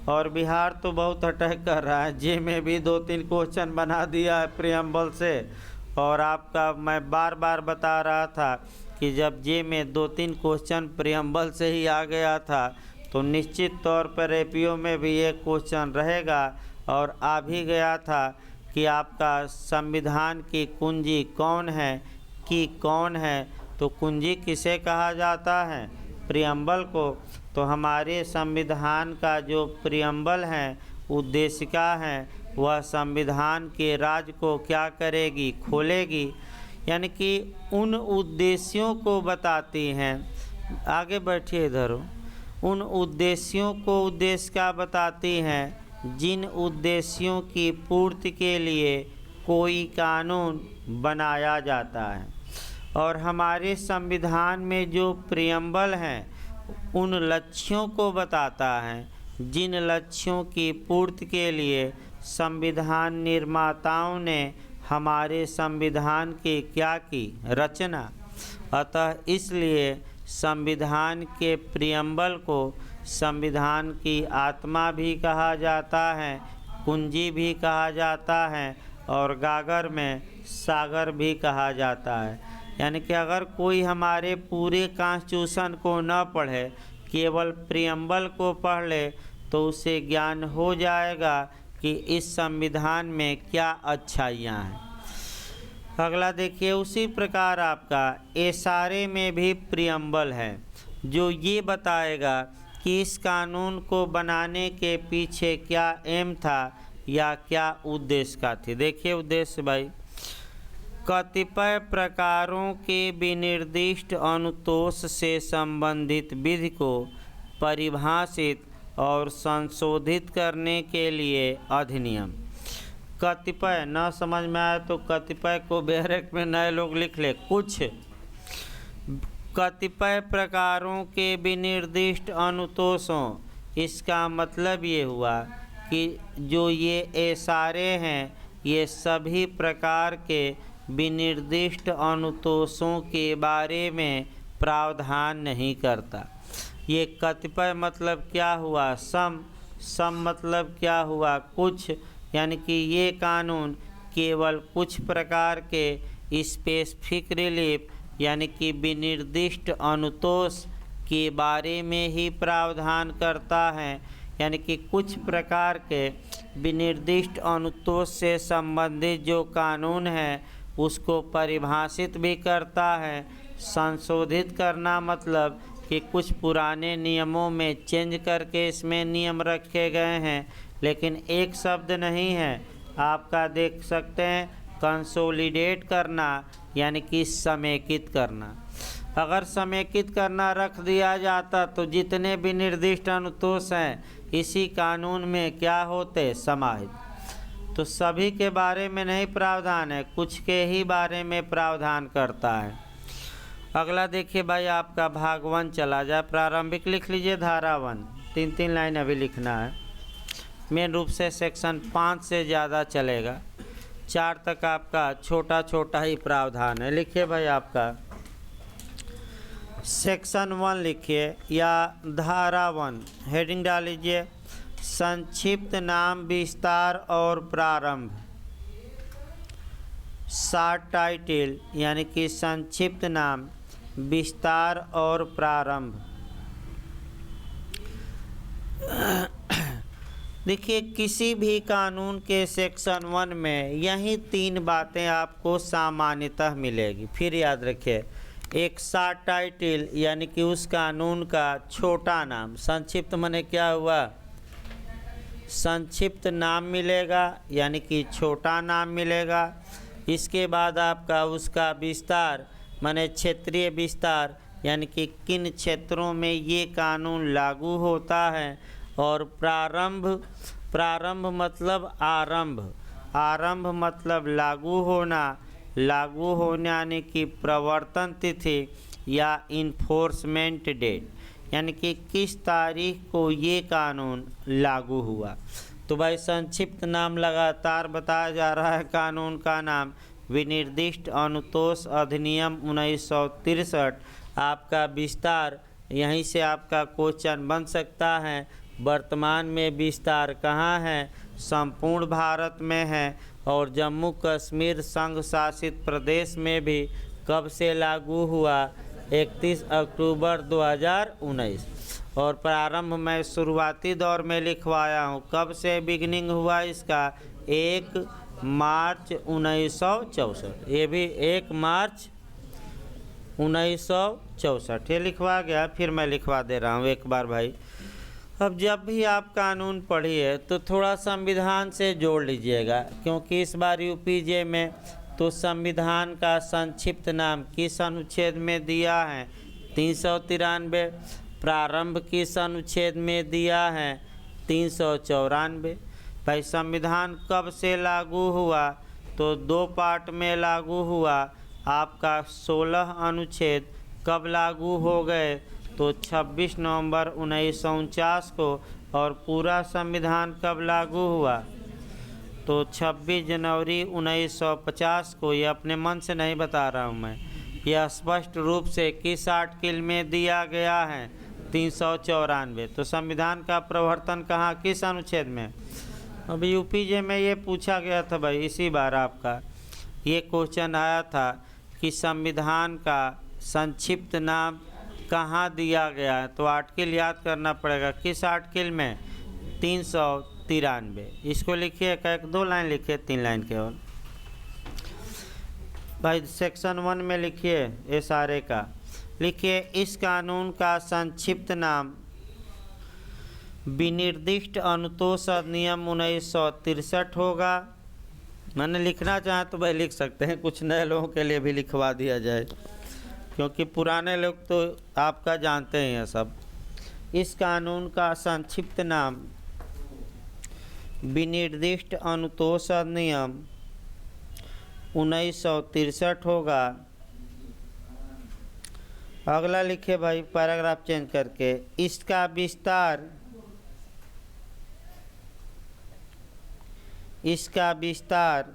और बिहार तो बहुत अटैक कर रहा है, जे में भी 2-3 क्वेश्चन बना दिया है प्रियम्बल से। और आपका मैं बार बार बता रहा था कि जब जे में 2-3 क्वेश्चन प्रियम्बल से ही आ गया था, तो निश्चित तौर पर एपीओ में भी एक क्वेश्चन रहेगा, और आ भी गया था कि आपका संविधान की कुंजी कौन है कि कौन है, तो कुंजी किसे कहा जाता है, प्रियम्बल को। तो हमारे संविधान का जो प्रियम्बल है, उद्देशिका है, वह संविधान के राज को क्या करेगी, खोलेगी। यानी कि उन उद्देश्यों को बताती हैं, आगे बैठिए इधर, उन उद्देश्यों को उद्देशिका बताती हैं जिन उद्देश्यों की पूर्ति के लिए कोई कानून बनाया जाता है। और हमारे संविधान में जो प्रियम्बल हैं उन लक्ष्यों को बताता है जिन लक्ष्यों की पूर्ति के लिए संविधान निर्माताओं ने हमारे संविधान की क्या की, रचना। अतः इसलिए संविधान के प्रियम्बल को संविधान की आत्मा भी कहा जाता है, कुंजी भी कहा जाता है, और गागर में सागर भी कहा जाता है। यानी कि अगर कोई हमारे पूरे कॉन्स्टिट्यूशन को न पढ़े, केवल प्रियम्बल को पढ़ ले, तो उसे ज्ञान हो जाएगा कि इस संविधान में क्या अच्छाइयाँ हैं। अगला देखिए, उसी प्रकार आपका एसआरए में भी प्रियम्बल है, जो ये बताएगा कि इस कानून को बनाने के पीछे क्या एम था या क्या उद्देश्य का थी। देखिए उद्देश्य भाई, कतिपय प्रकारों के विनिर्दिष्ट अनुतोष से संबंधित विधि को परिभाषित और संशोधित करने के लिए अधिनियम। कतिपय न समझ में आए तो कतिपय को बैरक में नए लोग लिख ले, कुछ कतिपय प्रकारों के विनिर्दिष्ट अनुतोषों, इसका मतलब ये हुआ कि जो ये एसआरए हैं ये सभी प्रकार के विनिर्दिष्ट अनुतोषों के बारे में प्रावधान नहीं करता। ये कतिपय मतलब क्या हुआ, सम मतलब क्या हुआ, कुछ। यानी कि ये कानून केवल कुछ प्रकार के स्पेसिफिक रिलीफ यानी कि विनिर्दिष्ट अनुतोष के बारे में ही प्रावधान करता है। यानी कि कुछ प्रकार के विनिर्दिष्ट अनुतोष से संबंधित जो कानून है उसको परिभाषित भी करता है। संशोधित करना मतलब कि कुछ पुराने नियमों में चेंज करके इसमें नियम रखे गए हैं, लेकिन एक शब्द नहीं है। आपका देख सकते हैं कंसोलिडेट करना यानी कि समेकित करना। अगर समेकित करना रख दिया जाता तो जितने भी निर्दिष्ट अनुतोष हैं इसी कानून में क्या होते, समाहित। तो सभी के बारे में नहीं प्रावधान है, कुछ के ही बारे में प्रावधान करता है। अगला देखिए भाई, आपका भाग 1 चला जाए, प्रारंभिक लिख लीजिए, धारा 1, 3-3 लाइन अभी लिखना है। मेन रूप से सेक्शन 5 से ज़्यादा चलेगा, 4 तक आपका छोटा छोटा ही प्रावधान है। लिखिए भाई, आपका सेक्शन 1 लिखिए या धारा 1, हेडिंग डाल लीजिए, संक्षिप्त नाम विस्तार और प्रारंभ। शॉर्ट टाइटल यानी कि संक्षिप्त नाम विस्तार और प्रारंभ। देखिए किसी भी कानून के सेक्शन 1 में यही 3 बातें आपको सामान्यतः मिलेगी। फिर याद रखिए, एक शॉर्ट टाइटल यानी कि उस कानून का छोटा नाम, संक्षिप्त माने क्या हुआ, संक्षिप्त नाम मिलेगा यानी कि छोटा नाम मिलेगा। इसके बाद आपका उसका विस्तार माने क्षेत्रीय विस्तार यानी कि किन क्षेत्रों में ये कानून लागू होता है। और प्रारंभ मतलब आरंभ मतलब लागू होना यानी कि प्रवर्तन तिथि या इन्फोर्समेंट डेट, यानी कि किस तारीख को ये कानून लागू हुआ। तो भाई संक्षिप्त नाम लगातार बताया जा रहा है। कानून का नाम विनिर्दिष्ट अनुतोष अधिनियम 1963। आपका विस्तार यहीं से आपका क्वेश्चन बन सकता है। वर्तमान में विस्तार कहाँ है? संपूर्ण भारत में है। और जम्मू कश्मीर संघ शासित प्रदेश में भी कब से लागू हुआ? 31 अक्टूबर 2019। और प्रारंभ में शुरुआती दौर में लिखवाया हूँ। कब से बिगिनिंग हुआ इसका? 1 मार्च 1964। ये भी 1 मार्च 1964 ये लिखवा गया। फिर मैं लिखवा दे रहा हूँ एक बार भाई। अब जब भी आप कानून पढ़िए तो थोड़ा संविधान से जोड़ लीजिएगा, क्योंकि इस बार यूपीजे में तो संविधान का संक्षिप्त नाम किस अनुच्छेद में दिया है? 393। प्रारंभ किस अनुच्छेद में दिया है? 394। भाई संविधान कब से लागू हुआ? तो 2 पार्ट में लागू हुआ। आपका 16 अनुच्छेद कब लागू हो गए? तो 26 नवंबर 1949 को। और पूरा संविधान कब लागू हुआ? तो 26 जनवरी 1950 को। ये अपने मन से नहीं बता रहा हूँ मैं, यह स्पष्ट रूप से किस आर्टिकल में दिया गया है? 394। तो संविधान का प्रवर्तन कहाँ, किस अनुच्छेद में? अभी यूपीजे में ये पूछा गया था भाई, इसी बार आपका ये क्वेश्चन आया था कि संविधान का संक्षिप्त नाम कहाँ दिया गया है। तो आर्टिकल याद करना पड़ेगा, किस आर्टिकल में? 393। इसको लिखिए, एक 2 लाइन लिखिए, 3 लाइन केवल भाई। सेक्शन 1 में लिखिए, ये सारे का लिखिए। इस कानून का संक्षिप्त नाम विनिर्दिष्ट अनुतोष अधिनियम 1963 होगा। मैंने लिखना चाहे तो भाई लिख सकते हैं, कुछ नए लोगों के लिए भी लिखवा दिया जाए, क्योंकि पुराने लोग तो आपका जानते हैं ये सब। इस कानून का संक्षिप्त नाम विनिर्दिष्ट अनुतोष अधिनियम 1963 होगा। अगला लिखे भाई, पैराग्राफ चेंज करके। इसका विस्तार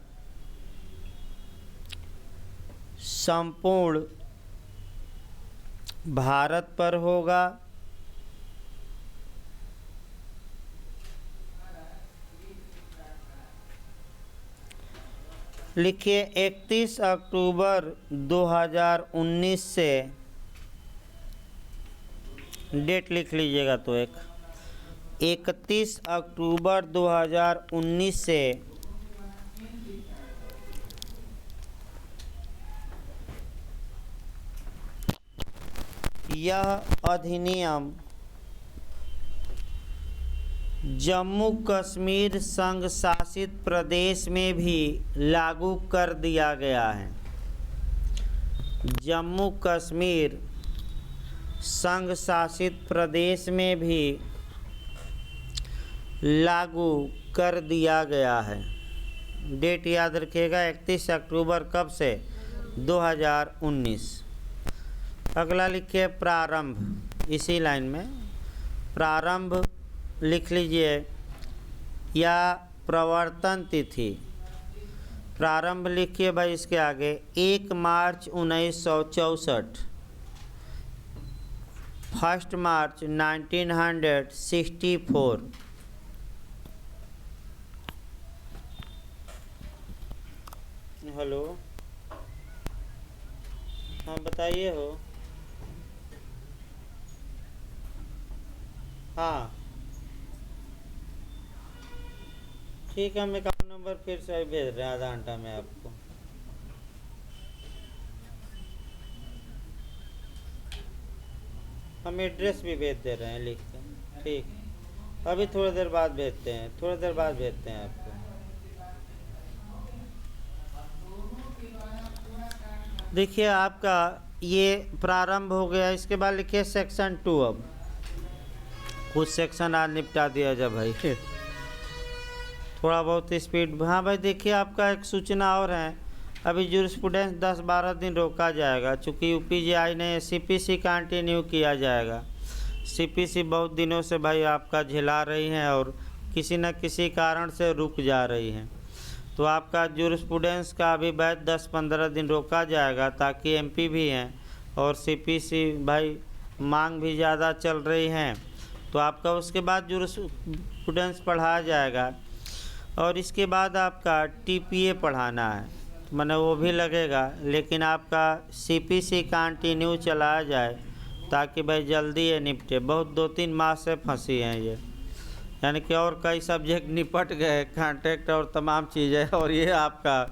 संपूर्ण भारत पर होगा। लिखिए 31 अक्टूबर 2019 से, डेट लिख लीजिएगा। तो 31 अक्टूबर 2019 से यह अधिनियम जम्मू कश्मीर संघ शासित प्रदेश में भी लागू कर दिया गया है। जम्मू कश्मीर संघ शासित प्रदेश में भी लागू कर दिया गया है। डेट याद रखिएगा, 31 अक्टूबर कब से? 2019। अगला लिखिए प्रारंभ। इसी लाइन में प्रारंभ लिख लीजिए, या प्रवर्तन तिथि। प्रारंभ लिखिए भाई इसके आगे 1 मार्च 1964, 1 मार्च 1964। हेलो, हाँ बताइए हो। हाँ ठीक है, हम अकाउंट नंबर फिर से भेज रहे हैं आधा घंटा में आपको। हम एड्रेस भी भेज दे रहे हैं लिख के। ठीक, अभी थोड़ी देर बाद भेजते हैं, थोड़ी देर बाद भेजते हैं आपको। देखिए आपका ये प्रारंभ हो गया। इसके बाद लिखिए सेक्शन 2। अब कुछ सेक्शन आज निपटा दिया जाए भाई, थोड़ा बहुत स्पीड। हाँ भाई देखिए, आपका एक सूचना और है, अभी जूरिस्प्रूडेंस 10-12 दिन रोका जाएगा, चूँकि यूपीजीआई ने सीपीसी कंटिन्यू किया जाएगा। सीपीसी बहुत दिनों से भाई आपका झेला रही हैं और किसी न किसी कारण से रुक जा रही हैं, तो आपका जूरिस्प्रूडेंस का अभी बैच 10-15 दिन रोका जाएगा, ताकि एमपी भी हैं और सीपीसी भाई मांग भी ज़्यादा चल रही हैं, तो आपका उसके बाद जूरिस्प्रूडेंस पढ़ाया जाएगा। और इसके बाद आपका टीपीए पढ़ाना है, माने वो भी लगेगा, लेकिन आपका सीपीसी कंटिन्यू चलाया जाए ताकि भाई जल्दी ये निपटे। बहुत 2-3 माह से फंसी हैं ये, यानी कि और कई सब्जेक्ट निपट गए, कॉन्ट्रैक्ट और तमाम चीज़ें, और ये आपका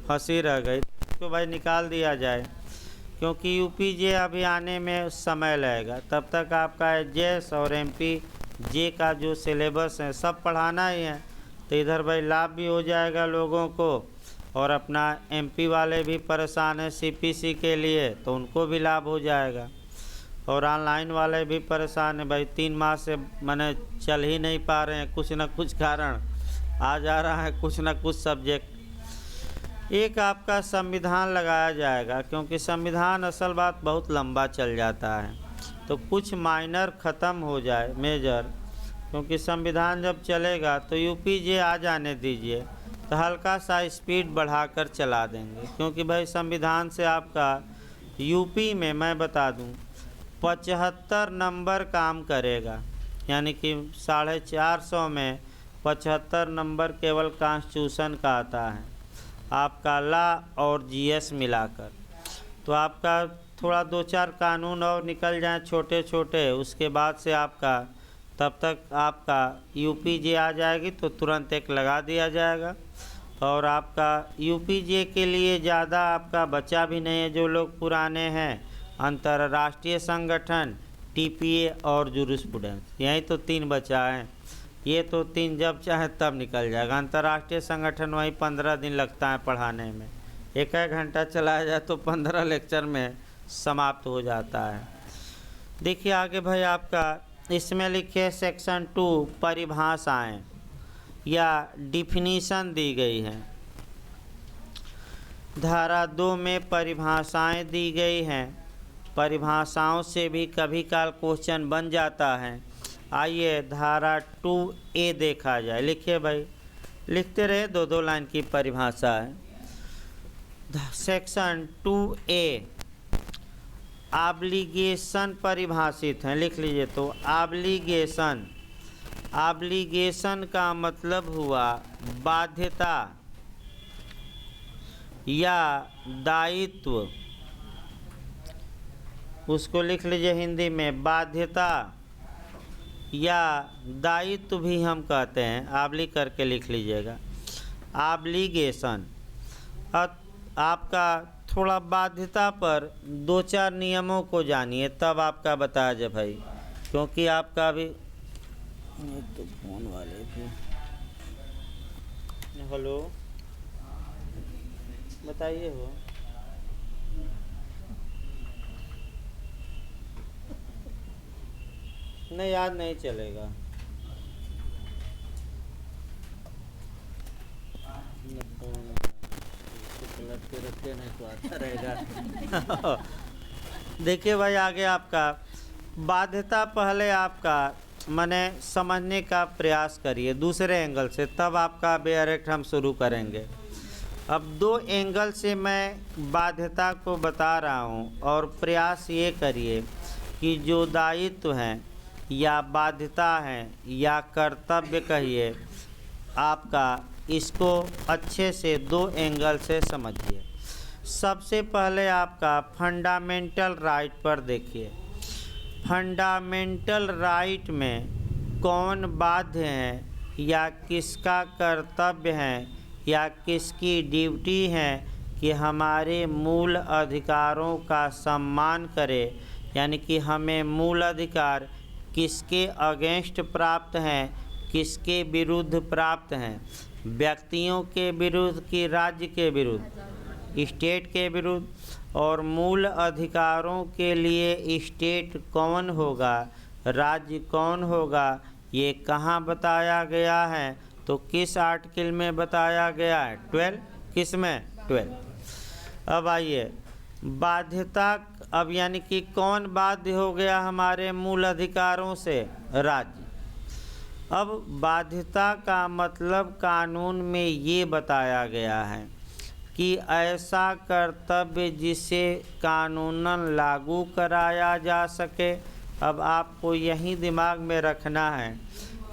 फंसी रह गई, तो भाई निकाल दिया जाए, क्योंकि यूपीजे अभी आने में समय लगेगा। तब तक आपका एचजेएस और एमपीजे का जो सिलेबस है सब पढ़ाना ही है, तो इधर भाई लाभ भी हो जाएगा लोगों को, और अपना एमपी वाले भी परेशान हैं सीपीसी के लिए, तो उनको भी लाभ हो जाएगा, और ऑनलाइन वाले भी परेशान हैं भाई, 3 माह से माने चल ही नहीं पा रहे हैं, कुछ न कुछ कारण आ जा रहा है, कुछ न कुछ सब्जेक्ट। एक आपका संविधान लगाया जाएगा, क्योंकि संविधान असल बात बहुत लंबा चल जाता है, तो कुछ माइनर ख़त्म हो जाए मेजर, क्योंकि संविधान जब चलेगा तो यूपीजे आ जाने दीजिए, तो हल्का सा स्पीड बढ़ाकर चला देंगे, क्योंकि भाई संविधान से आपका यूपी में मैं बता दूं 75 नंबर काम करेगा, यानी कि 450 में 75 नंबर केवल कॉन्स्टिट्यूशन का आता है, आपका लॉ और जीएस मिलाकर। तो आपका थोड़ा 2-4 कानून और निकल जाएं छोटे छोटे, उसके बाद से आपका तब तक आपका यूपीजे आ जाएगी, तो तुरंत एक लगा दिया जाएगा। और आपका यूपीजे के लिए ज़्यादा आपका बचा भी नहीं है, जो लोग पुराने हैं, अंतर्राष्ट्रीय संगठन, टीपीए और जूरिस्प्रूडेंस, यही तो 3 बचा है। ये तो 3 जब चाहे तब निकल जाएगा। अंतर्राष्ट्रीय संगठन वही 15 दिन लगता है पढ़ाने में, 1-1 घंटा चलाया जाए तो 15 लेक्चर में समाप्त हो जाता है। देखिए आगे भाई आपका इसमें लिखिए सेक्शन 2 परिभाषाएं या डिफिनीशन दी गई है। धारा 2 में परिभाषाएं दी गई हैं, परिभाषाओं से भी कभी काल क्वेश्चन बन जाता है। आइए धारा 2A देखा जाए। लिखिए भाई, लिखते रहे, 2-2 लाइन की परिभाषा है। सेक्शन 2A ऑब्लिगेशन परिभाषित है, लिख लीजिए। तो ऑब्लिगेशन, ऑब्लिगेशन का मतलब हुआ बाध्यता या दायित्व, उसको लिख लीजिए हिंदी में बाध्यता या दायित्व भी हम कहते हैं, ऑब्लिग करके लिख लीजिएगा। ऑब्लिगेशन आपका थोड़ा बाध्यता पर 2-4 नियमों को जानिए, तब आपका बताया जाए भाई, क्योंकि आपका भी तो फोन वाले थे। हेलो बताइए, हो नहीं याद नहीं चलेगा, रखते नहीं तो आता रहेगा। देखिए भाई आगे आपका बाध्यता, पहले आपका माने समझने का प्रयास करिए दूसरे एंगल से, तब आपका डायरेक्ट हम शुरू करेंगे। अब 2 एंगल से मैं बाध्यता को बता रहा हूँ, और प्रयास ये करिए कि जो दायित्व हैं या बाध्यता हैं या कर्तव्य कहिए आपका, इसको अच्छे से 2 एंगल से समझिए। सबसे पहले आपका फंडामेंटल राइट पर देखिए। फंडामेंटल राइट में कौन बाध्य है या किसका कर्तव्य है या किसकी ड्यूटी है कि हमारे मूल अधिकारों का सम्मान करे, यानी कि हमें मूल अधिकार किसके अगेंस्ट प्राप्त हैं, किसके विरुद्ध प्राप्त हैं, व्यक्तियों के विरुद्ध कि राज्य के विरुद्ध, स्टेट के विरुद्ध, और मूल अधिकारों के लिए स्टेट कौन होगा, राज्य कौन होगा, ये कहाँ बताया गया है? तो किस आर्टिकल में बताया गया है? 12। किस में? 12। अब आइए बाध्यता, अब यानी कि कौन बाध्य हो गया हमारे मूल अधिकारों से? राज्य। अब बाध्यता का मतलब कानून में ये बताया गया है कि ऐसा कर्तव्य जिसे कानूनन लागू कराया जा सके। अब आपको यही दिमाग में रखना है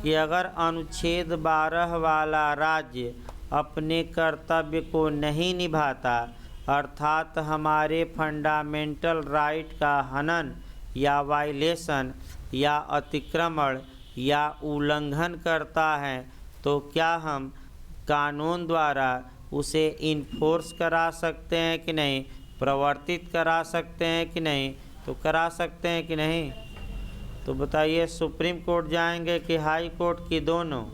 कि अगर अनुच्छेद 12 वाला राज्य अपने कर्तव्य को नहीं निभाता, अर्थात हमारे फंडामेंटल राइट का हनन या वायलेशन या अतिक्रमण या उल्लंघन करता है, तो क्या हम कानून द्वारा उसे इन्फोर्स करा सकते हैं कि नहीं, प्रवर्तित करा सकते हैं कि नहीं? तो करा सकते हैं कि नहीं? तो बताइए, सुप्रीम कोर्ट जाएंगे कि हाई कोर्ट की? दोनों।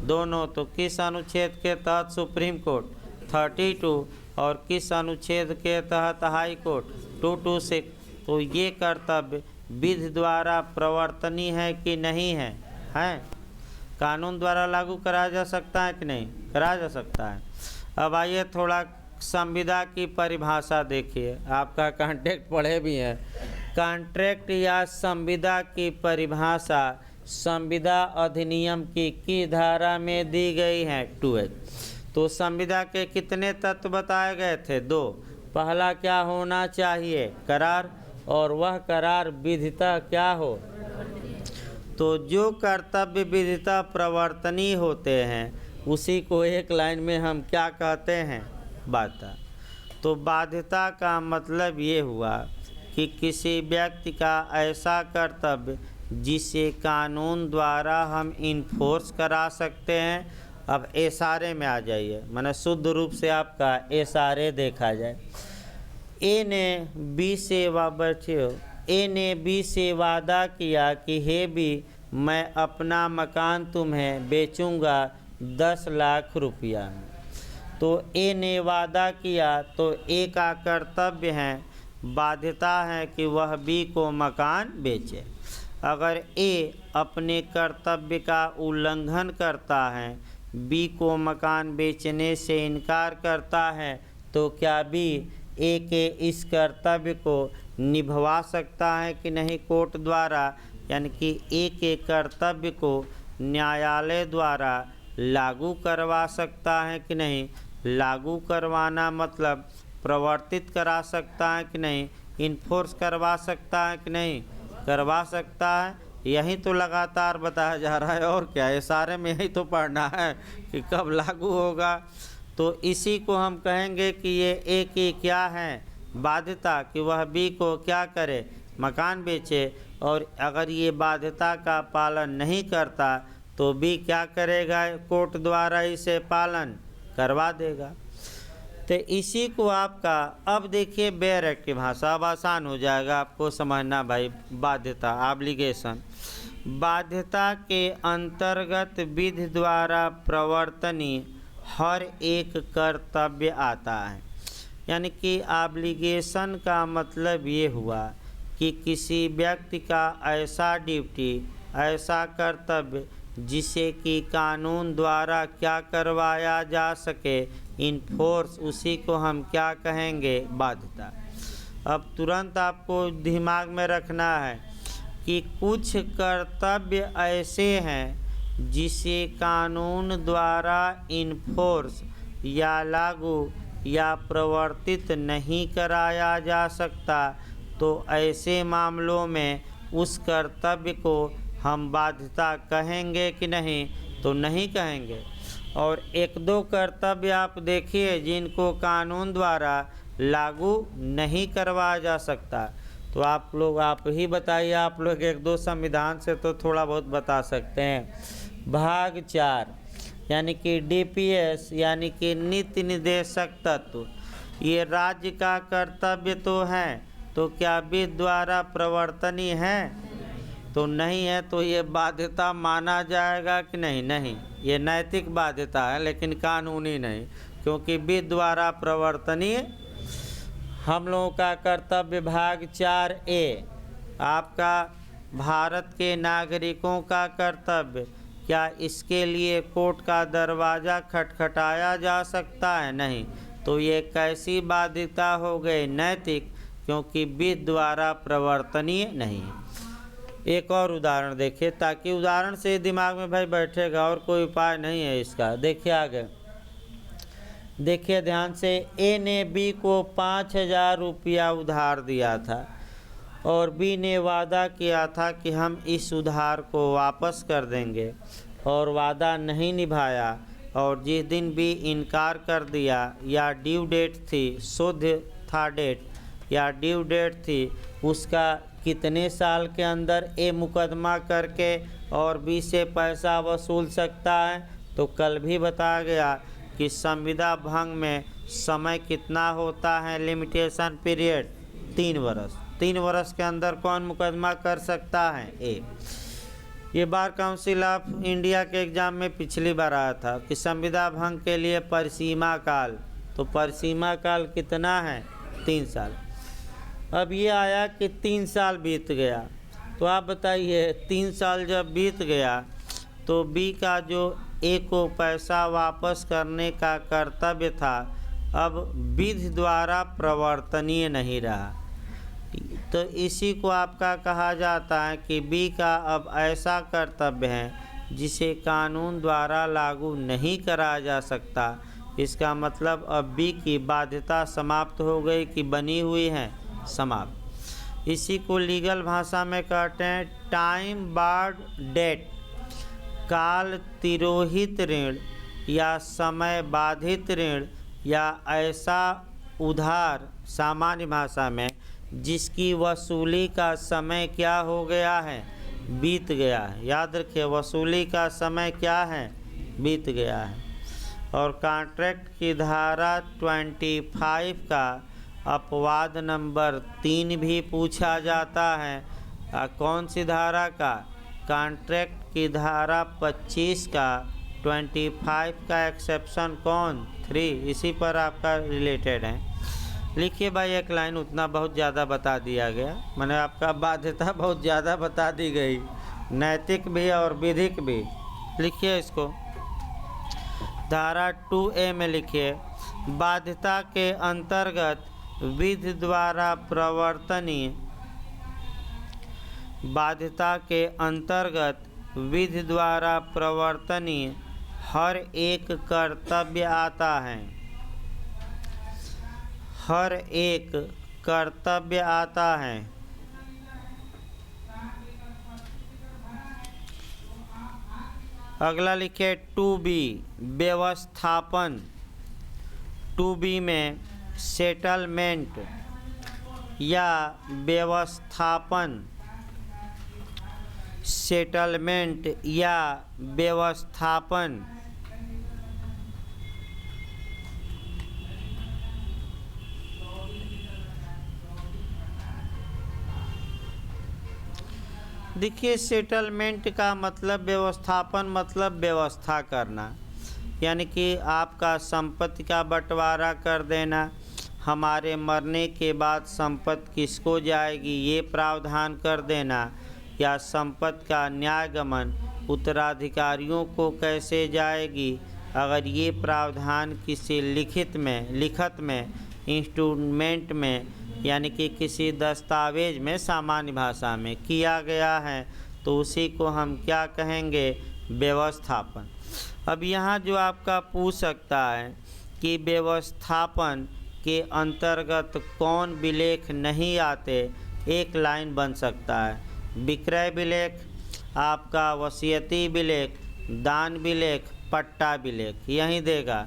दोनों। तो किस अनुच्छेद के तहत सुप्रीम कोर्ट? 32। और किस अनुच्छेद के तहत हाई कोर्ट? 226। तो ये कर्तव्य विधि द्वारा प्रवर्तनीय है कि नहीं है? है। कानून द्वारा लागू कराया जा सकता है कि नहीं? कराया जा सकता है। अब आइए थोड़ा संविदा की परिभाषा देखिए, आपका कॉन्ट्रैक्ट पढ़े भी हैं। कॉन्ट्रैक्ट या संविदा की परिभाषा संविदा अधिनियम की धारा में दी गई है? 2H। तो संविदा के कितने तत्व बताए गए थे? 2। पहला क्या होना चाहिए? करार। और वह करार विधिता क्या हो? तो जो कर्तव्य विधिता प्रवर्तनीय होते हैं उसी को एक लाइन में हम क्या कहते हैं? बाध्यता। तो बाध्यता का मतलब ये हुआ कि किसी व्यक्ति का ऐसा कर्तव्य जिसे कानून द्वारा हम इन्फोर्स करा सकते हैं। अब इशारे में आ जाइए, माने शुद्ध रूप से आपका इशारे देखा जाए। ए ने बी से ए ने बी से वादा किया कि हे बी, मैं अपना मकान तुम्हें बेचूंगा 10 लाख रुपया में। तो ए ने वादा किया, तो ए का कर्तव्य है, बाध्यता है कि वह बी को मकान बेचे। अगर ए अपने कर्तव्य का उल्लंघन करता है, बी को मकान बेचने से इनकार करता है, तो क्या बी ए के इस कर्तव्य को निभवा सकता है कि नहीं कोर्ट द्वारा? यानी कि ए के कर्तव्य को न्यायालय द्वारा लागू करवा सकता है कि नहीं? लागू करवाना मतलब प्रवर्तित करा सकता है कि नहीं? इन्फोर्स करवा सकता है कि नहीं? करवा सकता है। यही तो लगातार बताया जा रहा है, और क्या? ये सारे में यही तो पढ़ना है कि कब लागू होगा। तो इसी को हम कहेंगे कि ये ए की क्या है? बाध्यता, कि वह बी को क्या करे? मकान बेचे। और अगर ये बाध्यता का पालन नहीं करता तो बी क्या करेगा? कोर्ट द्वारा इसे पालन करवा देगा। तो इसी को आपका, अब देखिए बेयर की भाषा, अब आसान हो जाएगा आपको समझना भाई। बाध्यता, ऑब्लिगेशन, बाध्यता के अंतर्गत विधि द्वारा प्रवर्तनीय हर एक कर्तव्य आता है। यानी कि ऑब्लिगेशन का मतलब ये हुआ कि किसी व्यक्ति का ऐसा ड्यूटी, ऐसा कर्तव्य जिसे कि कानून द्वारा क्या करवाया जा सके, इन्फोर्स, उसी को हम क्या कहेंगे? बाध्यता। अब तुरंत आपको दिमाग में रखना है कि कुछ कर्तव्य ऐसे हैं जिसे कानून द्वारा इन्फोर्स या लागू या प्रवर्तित नहीं कराया जा सकता। तो ऐसे मामलों में उस कर्तव्य को हम बाध्यता कहेंगे कि नहीं? तो नहीं कहेंगे। और एक दो कर्तव्य आप देखिए जिनको कानून द्वारा लागू नहीं करवाया जा सकता। तो आप लोग आप ही बताइए, आप लोग एक दो संविधान से तो थोड़ा बहुत बता सकते हैं। भाग 4 यानी कि डीपीएस यानी कि नीति निर्देशक तत्व, ये राज्य का कर्तव्य तो है, तो क्या विधि द्वारा प्रवर्तनीय है? तो नहीं है। तो ये बाध्यता माना जाएगा कि नहीं? नहीं, ये नैतिक बाध्यता है लेकिन कानूनी नहीं, क्योंकि विधि द्वारा प्रवर्तनीय हम लोगों का कर्तव्य भाग 4A, आपका भारत के नागरिकों का कर्तव्य, क्या इसके लिए कोर्ट का दरवाज़ा खटखटाया जा सकता है? नहीं। तो ये कैसी बाध्यता हो गई? नैतिक, क्योंकि विधि द्वारा प्रवर्तनीय नहीं है। एक और उदाहरण देखिए, ताकि उदाहरण से दिमाग में भाई बैठेगा, और कोई उपाय नहीं है इसका। देखिए आगे, देखिए ध्यान से। ए ने बी को 5,000 रुपया उधार दिया था और बी ने वादा किया था कि हम इस उधार को वापस कर देंगे, और वादा नहीं निभाया, और जिस दिन बी इनकार कर दिया या ड्यू डेट थी, शुद्ध था डेट या ड्यू डेट थी, उसका कितने साल के अंदर ए मुकदमा करके और बी से पैसा वसूल सकता है? तो कल भी बताया गया कि संविदा भंग में समय कितना होता है, लिमिटेशन पीरियड 3 वर्ष। 3 वर्ष के अंदर कौन मुकदमा कर सकता है? ए। ये बार काउंसिल ऑफ इंडिया के एग्ज़ाम में पिछली बार आया था कि संविदा भंग के लिए परिसीमा काल, तो परिसीमा काल कितना है? 3 साल। अब ये आया कि 3 साल बीत गया, तो आप बताइए 3 साल जब बीत गया तो बी का जो ए को पैसा वापस करने का कर्तव्य था, अब विधि द्वारा प्रवर्तनीय नहीं रहा। तो इसी को आपका कहा जाता है कि बी का अब ऐसा कर्तव्य है जिसे कानून द्वारा लागू नहीं कराया जा सकता। इसका मतलब अब बी की बाध्यता समाप्त हो गई कि बनी हुई है? समाप्त। इसी को लीगल भाषा में कहते हैं टाइम बार्ड डेट, काल तिरोहित ऋण या समय बाधित ऋण, या ऐसा उधार सामान्य भाषा में जिसकी वसूली का समय क्या हो गया है? बीत गया है। याद रखिए, वसूली का समय क्या है? बीत गया है। और कॉन्ट्रैक्ट की धारा 25 का अपवाद नंबर 3 भी पूछा जाता है। कौन सी धारा का? कॉन्ट्रैक्ट की धारा 25 का 25 का एक्सेप्शन कौन? 3। इसी पर आपका रिलेटेड है। लिखिए भाई एक लाइन, उतना बहुत ज़्यादा बता दिया गया, मैंने आपका बाध्यता बहुत ज़्यादा बता दी गई, नैतिक भी और विधिक भी। लिखिए इसको, धारा 2A में लिखिए, बाध्यता के अंतर्गत विधि द्वारा प्रवर्तनीय, बाध्यता के अंतर्गत विधि द्वारा प्रवर्तनीय हर एक कर्तव्य आता है। हर एक कर्तव्य आता है। अगला लिखे 2B, व्यवस्थापन। 2B में सेटलमेंट या व्यवस्थापन, सेटलमेंट या व्यवस्थापन। देखिए, सेटलमेंट का मतलब व्यवस्थापन, मतलब व्यवस्था करना, यानी कि आपका संपत्ति का बंटवारा कर देना, हमारे मरने के बाद संपत्ति किसको जाएगी ये प्रावधान कर देना, या संपत्ति का न्यायगमन उत्तराधिकारियों को कैसे जाएगी, अगर ये प्रावधान किसी लिखित में इंस्ट्रूमेंट में, यानी कि किसी दस्तावेज में सामान्य भाषा में किया गया है, तो उसी को हम क्या कहेंगे? व्यवस्थापन। अब यहाँ जो आपका पूछ सकता है कि व्यवस्थापन के अंतर्गत कौन विलेख नहीं आते, एक लाइन बन सकता है, विक्रय विलेख, आपका वसीयती विलेख, दान विलेख, पट्टा विलेख, यही देगा।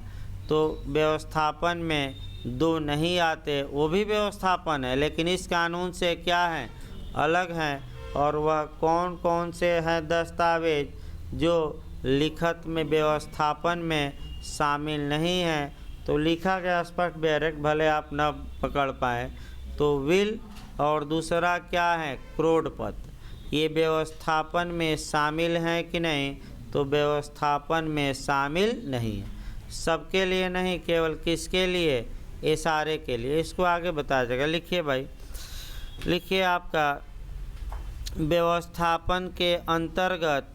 तो व्यवस्थापन में 2 नहीं आते, वो भी व्यवस्थापन है, लेकिन इस कानून से क्या है? अलग है। और वह कौन कौन से हैं दस्तावेज जो लिखत में व्यवस्थापन में शामिल नहीं हैं? तो लिखा गया स्पष्ट डायरेक्ट, भले आप न पकड़ पाए, तो विल, और दूसरा क्या है? क्रोडपत्र। ये व्यवस्थापन में शामिल हैं कि नहीं? तो व्यवस्थापन में शामिल नहीं है। सबके लिए नहीं, केवल किसके लिए? इशारे के लिए, इसको आगे बताया जाएगा। लिखिए भाई, लिखिए आपका व्यवस्थापन के अंतर्गत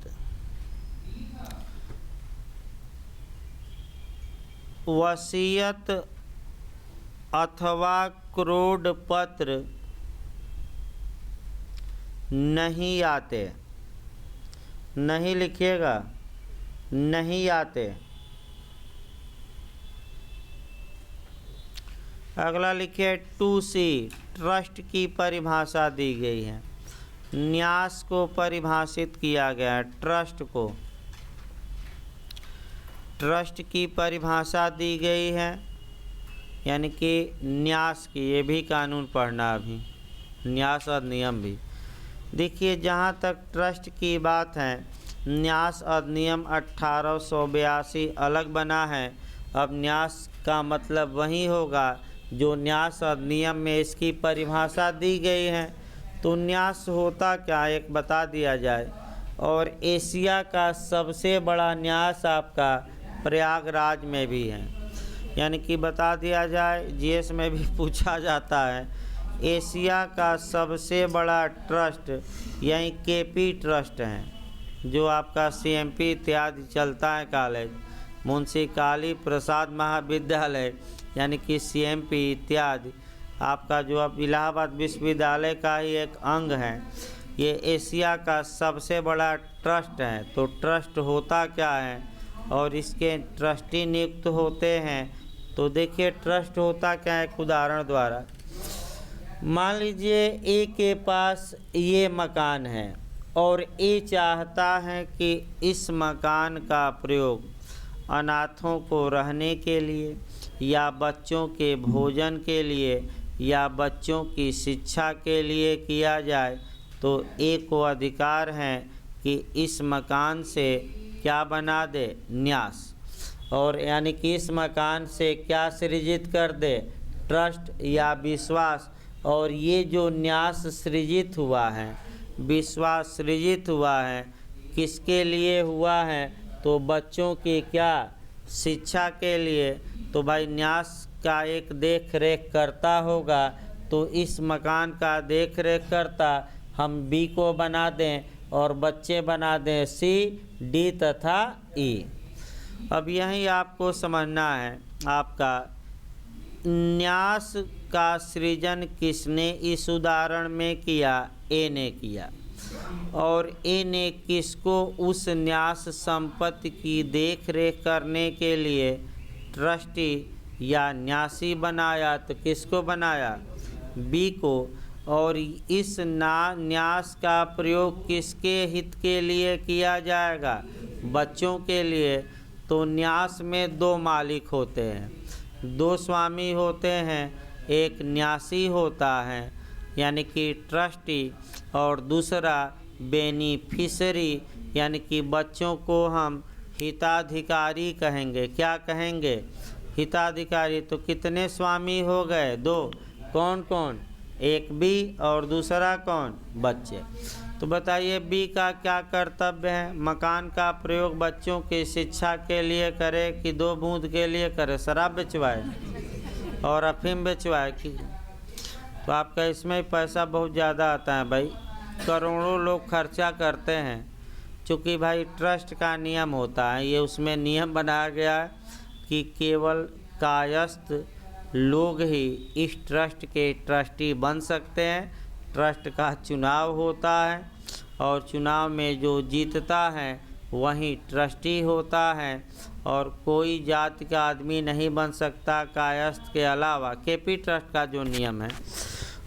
वसीयत अथवा क्रोड पत्र नहीं आते, नहीं लिखिएगा, नहीं आते। अगला लिखिए 2C, ट्रस्ट की परिभाषा दी गई है। न्यास को परिभाषित किया गया है, ट्रस्ट को, ट्रस्ट की परिभाषा दी गई है, यानी कि न्यास की, ये भी कानून पढ़ना अभी, न्यास अधिनियम भी। देखिए जहाँ तक ट्रस्ट की बात है, न्यास अधिनियम 1882 अलग बना है। अब न्यास का मतलब वही होगा जो न्यास अधिनियम में इसकी परिभाषा दी गई है। तो न्यास होता क्या, एक बता दिया जाए। और एशिया का सबसे बड़ा न्यास आपका प्रयागराज में भी है, यानी कि बता दिया जाए, जीएस में भी पूछा जाता है। एशिया का सबसे बड़ा ट्रस्ट यही केपी ट्रस्ट है, जो आपका सीएमपी इत्यादि चलता है कॉलेज, मुंशी काली प्रसाद महाविद्यालय यानी कि सीएमपी इत्यादि, आपका जो अब इलाहाबाद विश्वविद्यालय का ही एक अंग है। ये एशिया का सबसे बड़ा ट्रस्ट है। तो ट्रस्ट होता क्या है और इसके ट्रस्टी नियुक्त होते हैं। तो देखिए ट्रस्ट होता क्या है, एक उदाहरण द्वारा। मान लीजिए ए के पास ये मकान है और ए चाहता है कि इस मकान का प्रयोग अनाथों को रहने के लिए या बच्चों के भोजन के लिए या बच्चों की शिक्षा के लिए किया जाए। तो ए को अधिकार है कि इस मकान से क्या बना दे, न्यास, और यानी कि इस मकान से क्या सृजित कर दे, ट्रस्ट या विश्वास। और ये जो न्यास सृजित हुआ है, विश्वास सृजित हुआ है, किसके लिए हुआ है, तो बच्चों की क्या, शिक्षा के लिए। तो भाई न्यास का एक देख रेख करता होगा, तो इस मकान का देख रेख करता हम बी को बना दें और बच्चे बना दें सी, डी तथा ई। अब यही आपको समझना है, आपका न्यास का सृजन किसने इस उदाहरण में किया, ए ने किया। और ए ने किसको उस न्यास संपत्ति की देख रेख करने के लिए ट्रस्टी या न्यासी बनाया, तो किसको बनाया, बी को। और इस न्यास का प्रयोग किसके हित के लिए किया जाएगा, बच्चों के लिए। तो न्यास में दो मालिक होते हैं, दो स्वामी होते हैं, एक न्यासी होता है यानी कि ट्रस्टी, और दूसरा बेनिफिशरी यानी कि बच्चों को हम हिताधिकारी कहेंगे। क्या कहेंगे, हिताधिकारी। तो कितने स्वामी हो गए, दो। कौन कौन, एक बी और दूसरा कौन, बच्चे। तो बताइए बी का क्या कर्तव्य है, मकान का प्रयोग बच्चों की शिक्षा के लिए करे कि दो बूंद के लिए करे, शराब बेचवाए और अफीम बेचवाए कि। तो आपका इसमें पैसा बहुत ज़्यादा आता है भाई, करोड़ों लोग खर्चा करते हैं। चूँकि भाई ट्रस्ट का नियम होता है, ये उसमें नियम बनाया गया है कि केवल कायस्थ लोग ही इस ट्रस्ट के ट्रस्टी बन सकते हैं। ट्रस्ट का चुनाव होता है और चुनाव में जो जीतता है वही ट्रस्टी होता है, और कोई जाति का आदमी नहीं बन सकता कायस्थ के अलावा, केपी ट्रस्ट का जो नियम है।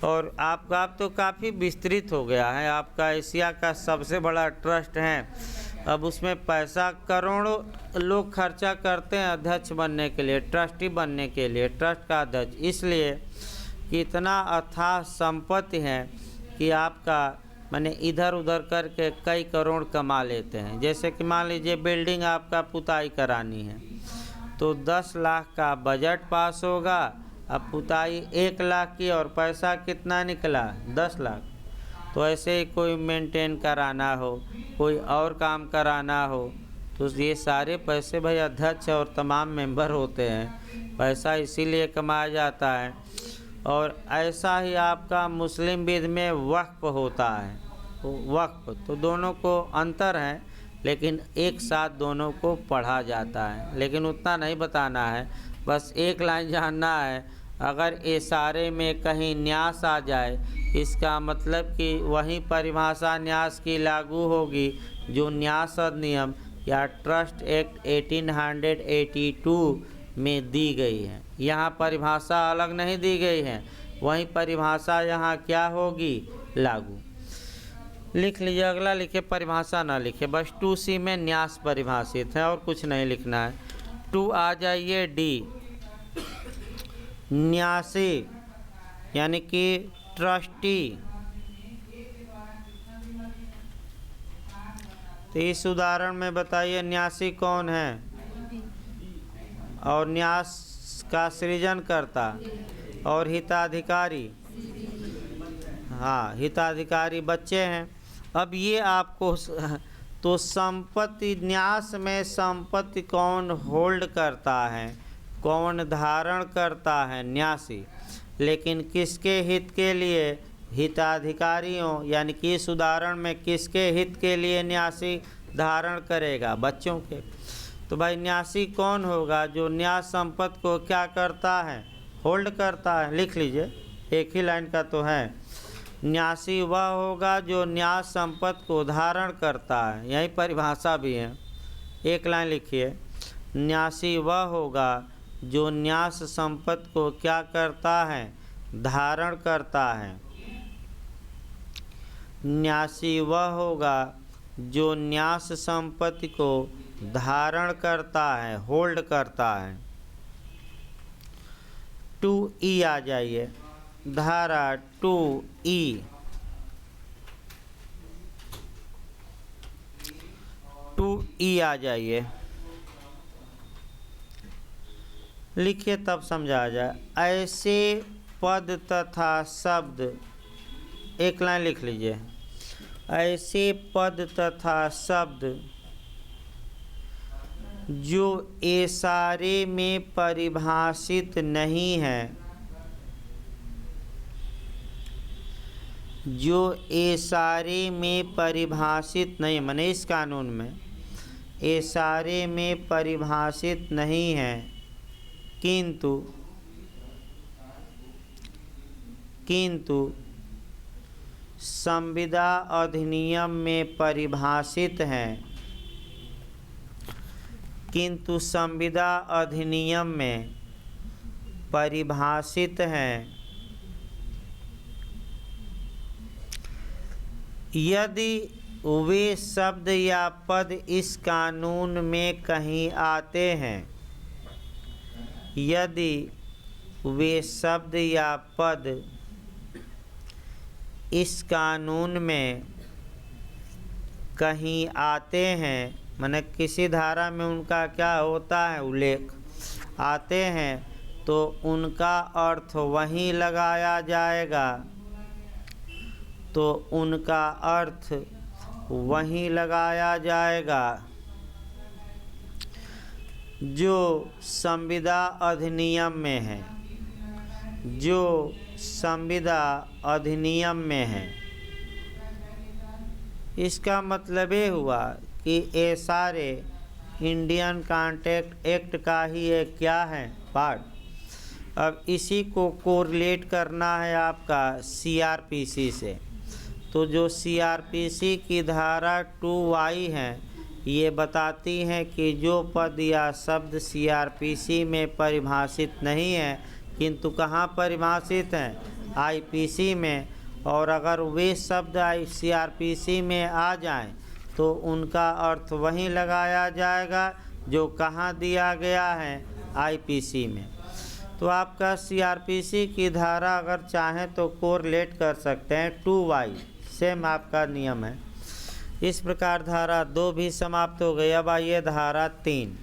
और आपका अब तो काफ़ी विस्तृत हो गया है, आपका एशिया का सबसे बड़ा ट्रस्ट है। अब उसमें पैसा करोड़ों लोग खर्चा करते हैं अध्यक्ष बनने के लिए, ट्रस्टी बनने के लिए, ट्रस्ट का अध्यक्ष, इसलिए कि इतना अथाह संपत्ति है कि आपका माने इधर उधर करके कई करोड़ कमा लेते हैं। जैसे कि मान लीजिए बिल्डिंग आपका पुताई करानी है तो 10 लाख का बजट पास होगा, अब पुताई 1 लाख की और पैसा कितना निकला, 10 लाख। तो ऐसे ही कोई मेंटेन कराना हो, कोई और काम कराना हो, तो ये सारे पैसे भाई अध्यक्ष और तमाम मेंबर होते हैं, पैसा इसीलिए कमाया जाता है। और ऐसा ही आपका मुस्लिम विध में वक्फ होता है, वक्फ, तो दोनों को अंतर है, लेकिन एक साथ दोनों को पढ़ा जाता है। लेकिन उतना नहीं बताना है, बस एक लाइन जानना है, अगर इशारे में कहीं न्यास आ जाए इसका मतलब कि वही परिभाषा न्यास की लागू होगी जो न्यास अधिनियम या ट्रस्ट एक्ट 1882 में दी गई है। यहाँ परिभाषा अलग नहीं दी गई है, वही परिभाषा यहाँ क्या होगी, लागू। लिख लीजिए, अगला लिखे, परिभाषा ना लिखे, बस 2C में न्यास परिभाषित है और कुछ नहीं लिखना है। 2 आ जाइए डी, न्यासी यानी कि ट्रस्टी। तो इस उदाहरण में बताइए न्यासी कौन है और न्यास का सृजन करता और हिताधिकारी, हाँ हिताधिकारी बच्चे हैं। अब ये आपको तो संपत्ति, न्यास में संपत्ति कौन होल्ड करता है, कौन धारण करता है, न्यासी। लेकिन किसके हित के लिए, हिताधिकारियों, यानी कि इस उदाहरण में किसके हित के लिए न्यासी धारण करेगा, बच्चों के। तो भाई न्यासी कौन होगा, जो न्यास संपत्ति को क्या करता है, होल्ड करता है। लिख लीजिए, एक ही लाइन का तो है। न्यासी वह होगा जो न्यास संपत्ति को धारण करता है, यही परिभाषा भी है। एक लाइन लिखिए, न्यासी वह होगा जो न्यास संपत्ति को क्या करता है, धारण करता है। न्यासी वह होगा जो न्यास संपत्ति को धारण करता है, होल्ड करता है। 2E आ जाइए, धारा 2E, 2E आ जाइए, लिखिए तब समझा जाए। ऐसे पद तथा शब्द, एक लाइन लिख लीजिए, ऐसे पद तथा शब्द जो इशारे में परिभाषित नहीं है, जो इशारे में परिभाषित नहीं, माने इस कानून में इशारे में परिभाषित नहीं है, किंतु संविदा अधिनियम में परिभाषित हैं, किंतु संविदा अधिनियम में परिभाषित हैं। यदि वे शब्द या पद इस कानून में कहीं आते हैं, यदि वे शब्द या पद इस कानून में कहीं आते हैं, माने किसी धारा में उनका क्या होता है, उल्लेख आते हैं, तो उनका अर्थ वहीं लगाया जाएगा, तो उनका अर्थ वहीं लगाया जाएगा जो संविदा अधिनियम में है, जो संविदा अधिनियम में है। इसका मतलब ये हुआ कि ये सारे इंडियन कॉन्ट्रैक्ट एक्ट का ही एक क्या है, पार्ट। अब इसी को कोरिलेट करना है आपका CRPC से। तो जो CRPC की धारा 2Y है, ये बताती हैं कि जो पद या शब्द CRPC में परिभाषित नहीं है, किंतु कहाँ परिभाषित हैं, IPC में, और अगर वे शब्द CRPC में आ जाएं तो उनका अर्थ वहीं लगाया जाएगा जो कहाँ दिया गया है, IPC में। तो आपका CRPC की धारा अगर चाहें तो कोरिलेट कर सकते हैं 2Y, सेम आपका नियम है। इस प्रकार धारा 2 भी समाप्त हो गई। अब आइए धारा 3,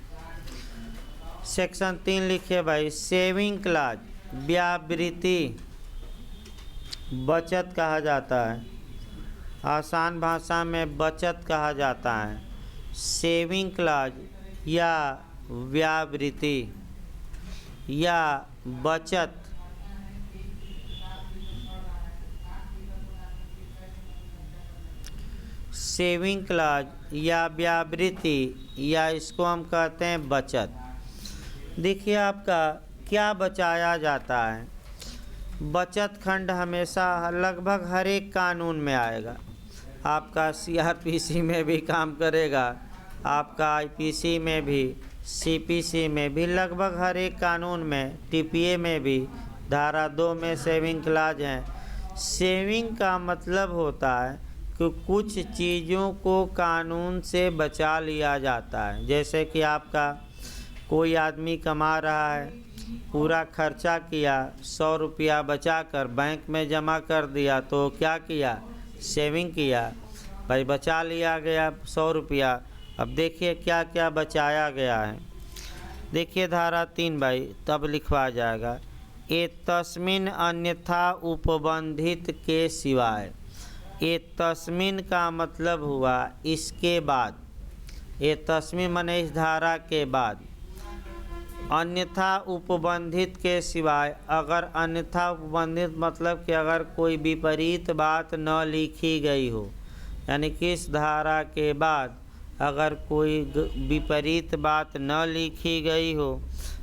सेक्शन 3 लिखिए भाई, सेविंग क्लाज, ब्यावृत्ति, बचत कहा जाता है, आसान भाषा में बचत कहा जाता है। सेविंग क्लॉज या व्यावृत्ति या बचत सेविंग क्लॉज या व्यावृत्ति या इसको हम कहते हैं बचत। देखिए आपका क्या बचाया जाता है। बचत खंड हमेशा लगभग हर एक कानून में आएगा। आपका सीआरपीसी में भी काम करेगा, आपका आईपीसी में भी, सीपीसी में भी, लगभग हर एक कानून में, टीपीए में भी धारा 2 में सेविंग क्लॉज हैं। सेविंग का मतलब होता है कि कुछ चीज़ों को कानून से बचा लिया जाता है। जैसे कि आपका कोई आदमी कमा रहा है, पूरा खर्चा किया, 100 रुपया बचा कर बैंक में जमा कर दिया, तो क्या किया? सेविंग किया भाई, बचा लिया गया 100 रुपया। अब देखिए क्या क्या बचाया गया है। देखिए धारा 3 भाई तब लिखवा जाएगा, ए तस्मिन अन्यथा उपबंधित के सिवाय। ए तस्मिन का मतलब हुआ इसके बाद, ए तस्मिन माने इस धारा के बाद, अन्यथा उपबंधित के सिवाय। अगर अन्यथा उपबंधित मतलब कि अगर कोई विपरीत बात न लिखी गई हो, यानी कि इस धारा के बाद अगर कोई विपरीत बात न लिखी गई हो,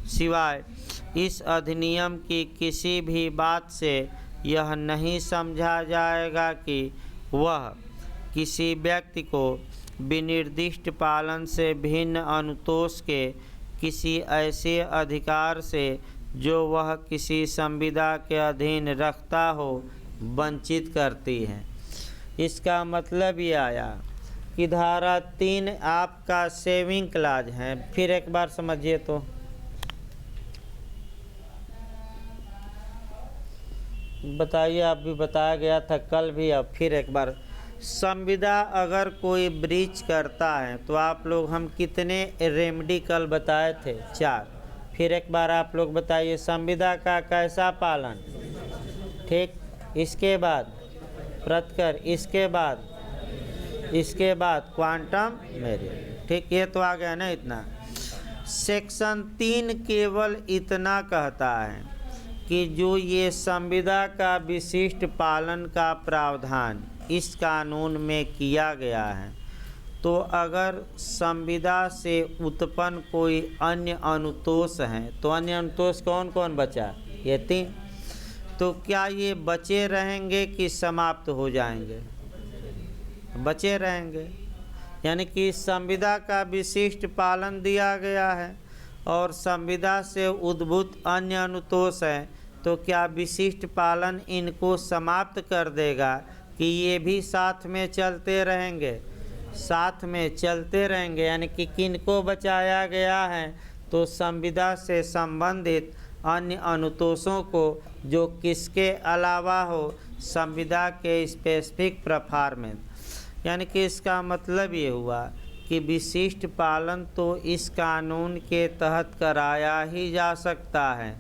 सिवाय इस अधिनियम की किसी भी बात से यह नहीं समझा जाएगा कि वह किसी व्यक्ति को विनिर्दिष्ट पालन से भिन्न अनुतोष के किसी ऐसे अधिकार से जो वह किसी संविदा के अधीन रखता हो वंचित करती है। इसका मतलब ये आया कि धारा 3 आपका सेविंग क्लॉज है। फिर एक बार समझिए तो बताइए, आप भी बताया गया था कल भी, अब फिर एक बार। संविदा अगर कोई ब्रीच करता है तो आप लोग हम कितने रेमेडी कल बताए थे? 4। फिर एक बार आप लोग बताइए संविदा का कैसा पालन, ठीक, इसके बाद प्रतिकर, इसके बाद क्वांटम मेरिट, ठीक। ये तो आ गया ना इतना। सेक्शन 3 केवल इतना कहता है कि जो ये संविदा का विशिष्ट पालन का प्रावधान इस कानून में किया गया है, तो अगर संविदा से उत्पन्न कोई अन्य अनुतोष हैं, तो अन्य अनुतोष कौन कौन बचा? ये 3। तो क्या ये बचे रहेंगे कि समाप्त हो जाएंगे? बचे रहेंगे, यानी कि संविदा का विशिष्ट पालन दिया गया है और संविदा से उद्भूत अन्य अनुतोष हैं, तो क्या विशिष्ट पालन इनको समाप्त कर देगा कि ये भी साथ में चलते रहेंगे? साथ में चलते रहेंगे, यानी कि किनको बचाया गया है? तो संविदा से संबंधित अन्य अनुतोषों को, जो किसके अलावा हो? संविदा के स्पेसिफिक परफॉर्मेंस। यानी कि इसका मतलब ये हुआ कि विशिष्ट पालन तो इस कानून के तहत कराया ही जा सकता है,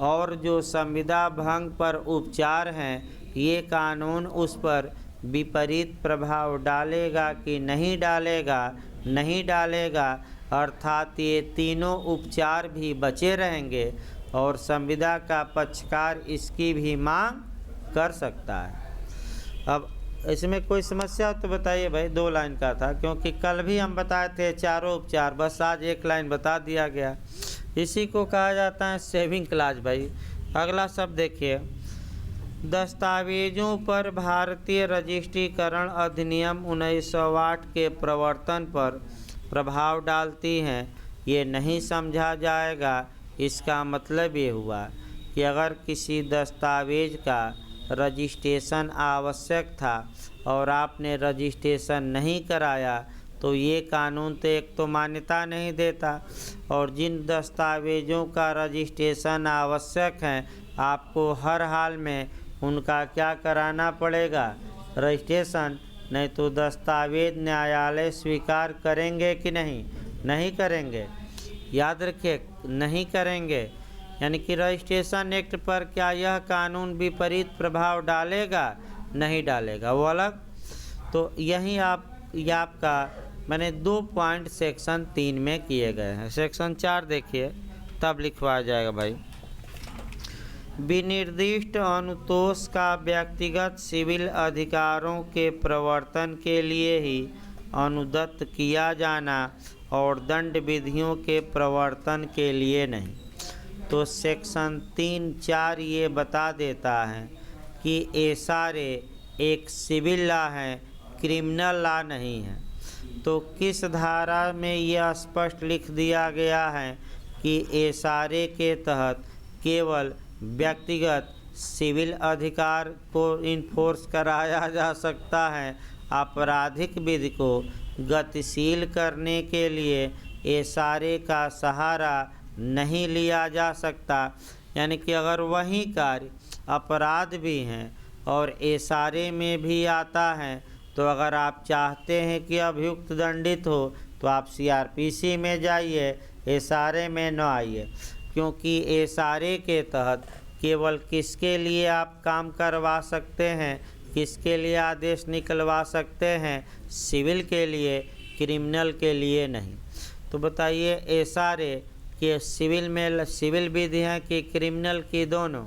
और जो संविदा भंग पर उपचार हैं, ये कानून उस पर विपरीत प्रभाव डालेगा कि नहीं डालेगा? नहीं डालेगा, अर्थात ये तीनों उपचार भी बचे रहेंगे और संविदा का पक्षकार इसकी भी मांग कर सकता है। अब इसमें कोई समस्या हो तो बताइए भाई। 2 लाइन का था, क्योंकि कल भी हम बताए थे चारों उपचार, बस आज 1 लाइन बता दिया गया। इसी को कहा जाता है सेविंग क्लॉज भाई। अगला शब्द देखिए, दस्तावेजों पर भारतीय रजिस्ट्रीकरण अधिनियम 1908 के प्रवर्तन पर प्रभाव डालती हैं, ये नहीं समझा जाएगा। इसका मतलब ये हुआ कि अगर किसी दस्तावेज का रजिस्ट्रेशन आवश्यक था और आपने रजिस्ट्रेशन नहीं कराया, तो ये कानून तो एक तो मान्यता नहीं देता, और जिन दस्तावेज़ों का रजिस्ट्रेशन आवश्यक है आपको हर हाल में उनका क्या कराना पड़ेगा? रजिस्ट्रेशन। नहीं तो दस्तावेज न्यायालय स्वीकार करेंगे कि नहीं? नहीं करेंगे, याद रखिए, नहीं करेंगे। यानी कि रजिस्ट्रेशन एक्ट पर क्या यह कानून विपरीत प्रभाव डालेगा? नहीं डालेगा, वो अलग। तो यही आपका मैंने 2 पॉइंट सेक्शन 3 में किए गए हैं। सेक्शन 4 देखिए, तब लिखवाया जाएगा भाई। विनिर्दिष्ट अनुतोष का व्यक्तिगत सिविल अधिकारों के प्रवर्तन के लिए ही अनुदत्त किया जाना और दंड विधियों के प्रवर्तन के लिए नहीं। तो सेक्शन 3(4) ये बता देता है कि ये सारे एक सिविल लॉ है, क्रिमिनल लॉ नहीं है। तो किस धारा में यह स्पष्ट लिख दिया गया है कि ये सारे के तहत केवल व्यक्तिगत सिविल अधिकार को इन्फोर्स कराया जा सकता है, आपराधिक विधि को गतिशील करने के लिए ये सारे का सहारा नहीं लिया जा सकता। यानी कि अगर वही कार्य अपराध भी हैं और ये सारे में भी आता है, तो अगर आप चाहते हैं कि अभियुक्त दंडित हो तो आप CRPC में जाइए, ये सारे में न आइए, क्योंकि ये सारे के तहत केवल किसके लिए आप काम करवा सकते हैं, किसके लिए आदेश निकलवा सकते हैं, सिविल के लिए, क्रिमिनल के लिए नहीं। तो बताइए ये सारे कि सिविल में सिविल विधि हैं कि क्रिमिनल की, दोनों?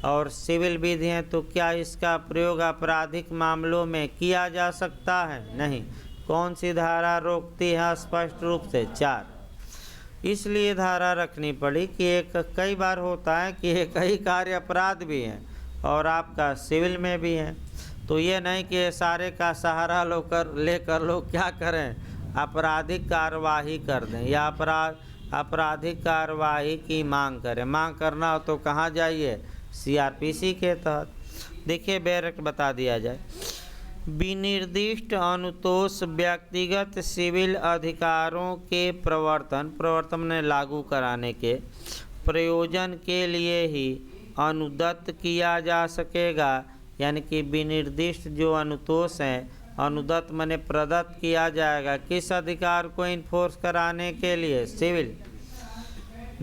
और सिविल विधि हैं तो क्या इसका प्रयोग आपराधिक मामलों में किया जा सकता है? नहीं। कौन सी धारा रोकती है स्पष्ट रूप से? 4। इसलिए धारा रखनी पड़ी कि एक कई बार होता है कि कई कार्य अपराध भी हैं और आपका सिविल में भी है। तो ये नहीं कि सारे का सहारा लेकर लोग क्या करें, आपराधिक कार्यवाही कर दें या आपराधिक कार्यवाही की मांग करें। मांग करना हो तो कहाँ जाइए? CRPC के तहत। देखिए बैरक बता दिया जाए। विनिर्दिष्ट अनुतोष व्यक्तिगत सिविल अधिकारों के प्रवर्तन ने लागू कराने के प्रयोजन के लिए ही अनुदत्त किया जा सकेगा। यानी कि विनिर्दिष्ट जो अनुतोष हैं, अनुदत्त माने प्रदत्त किया जाएगा किस अधिकार को इन्फोर्स कराने के लिए? सिविल।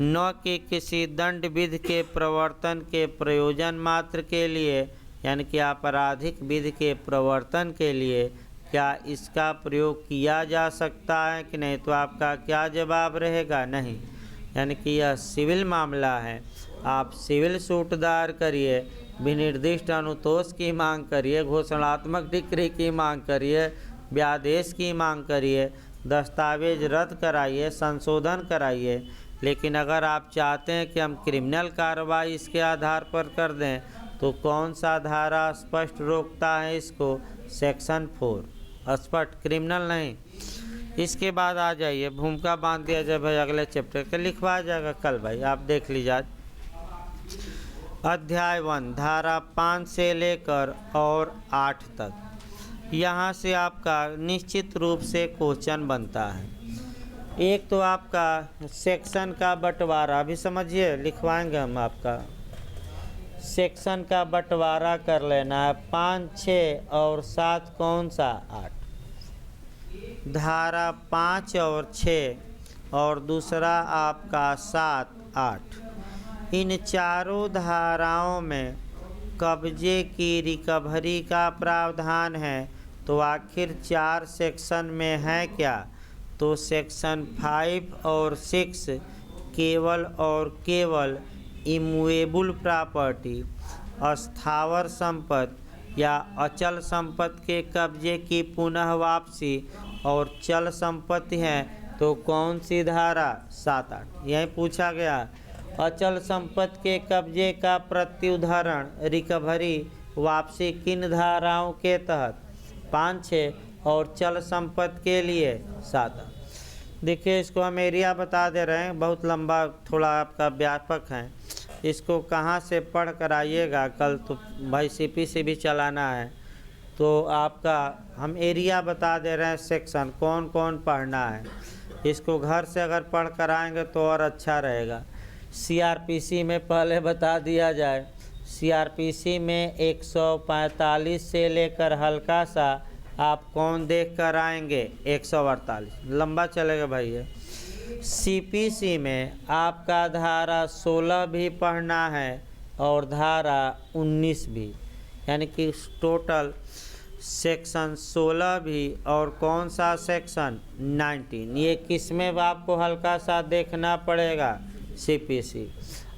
न कि किसी दंड विधि के प्रवर्तन के प्रयोजन मात्र के लिए, यानी कि आपराधिक विधि के प्रवर्तन के लिए क्या इसका प्रयोग किया जा सकता है कि नहीं? तो आपका क्या जवाब रहेगा? नहीं। यानी कि यह सिविल मामला है, आप सिविल सूट दायर करिए, विनिर्दिष्ट अनुतोष की मांग करिए, घोषणात्मक डिक्री की मांग करिए, व्यादेश की मांग करिए, दस्तावेज रद्द कराइए, संशोधन कराइए। लेकिन अगर आप चाहते हैं कि हम क्रिमिनल कार्रवाई इसके आधार पर कर दें, तो कौन सा धारा स्पष्ट रोकता है इसको? सेक्शन 4 स्पष्ट, क्रिमिनल नहीं। इसके बाद आ जाइए, भूमिका बांध दिया जाए भाई, अगले चैप्टर के लिखवाया जाएगा कल भाई, आप देख लीजिए आज। अध्याय 1 धारा 5 से लेकर और 8 तक। यहाँ से आपका निश्चित रूप से क्वेश्चन बनता है। एक तो आपका सेक्शन का बंटवारा भी समझिए, लिखवाएंगे हम आपका सेक्शन का बंटवारा कर लेना है। 5, 6 और 7 कौन सा? 8। धारा 5 और 6 और दूसरा आपका 7, 8। इन चारों धाराओं में कब्जे की रिकवरी का प्रावधान है। तो आखिर 4 सेक्शन में है क्या? तो सेक्शन 5 और 6 केवल और केवल इमूवेबल प्रॉपर्टी, अस्थावर संपत्ति या अचल संपत्ति के कब्जे की पुनः वापसी और चल संपत्ति है। तो कौन सी धारा? 7, 8। यही पूछा गया। अचल संपत्ति के कब्जे का प्रत्युदाहरण, रिकवरी, वापसी किन धाराओं के तहत? 5, 6 और चल संपत्ति के लिए 7। देखिए इसको हम एरिया बता दे रहे हैं, बहुत लंबा थोड़ा आपका व्यापक है। इसको कहाँ से पढ़ कर आइएगा, कल तो भाई CPC भी चलाना है। तो आपका हम एरिया बता दे रहे हैं, सेक्शन कौन कौन पढ़ना है। इसको घर से अगर पढ़ कर आएंगे तो और अच्छा रहेगा। CRPC में पहले बता दिया जाए। CRPC में 145 से लेकर हल्का सा आप कौन देख कर आएंगे? 148। लंबा चलेगा भाई ये। CPC में आपका धारा 16 भी पढ़ना है और धारा 19 भी, यानी कि टोटल सेक्शन 16 भी और कौन सा सेक्शन 19, ये किस में आपको हल्का सा देखना पड़ेगा, सीपीसी।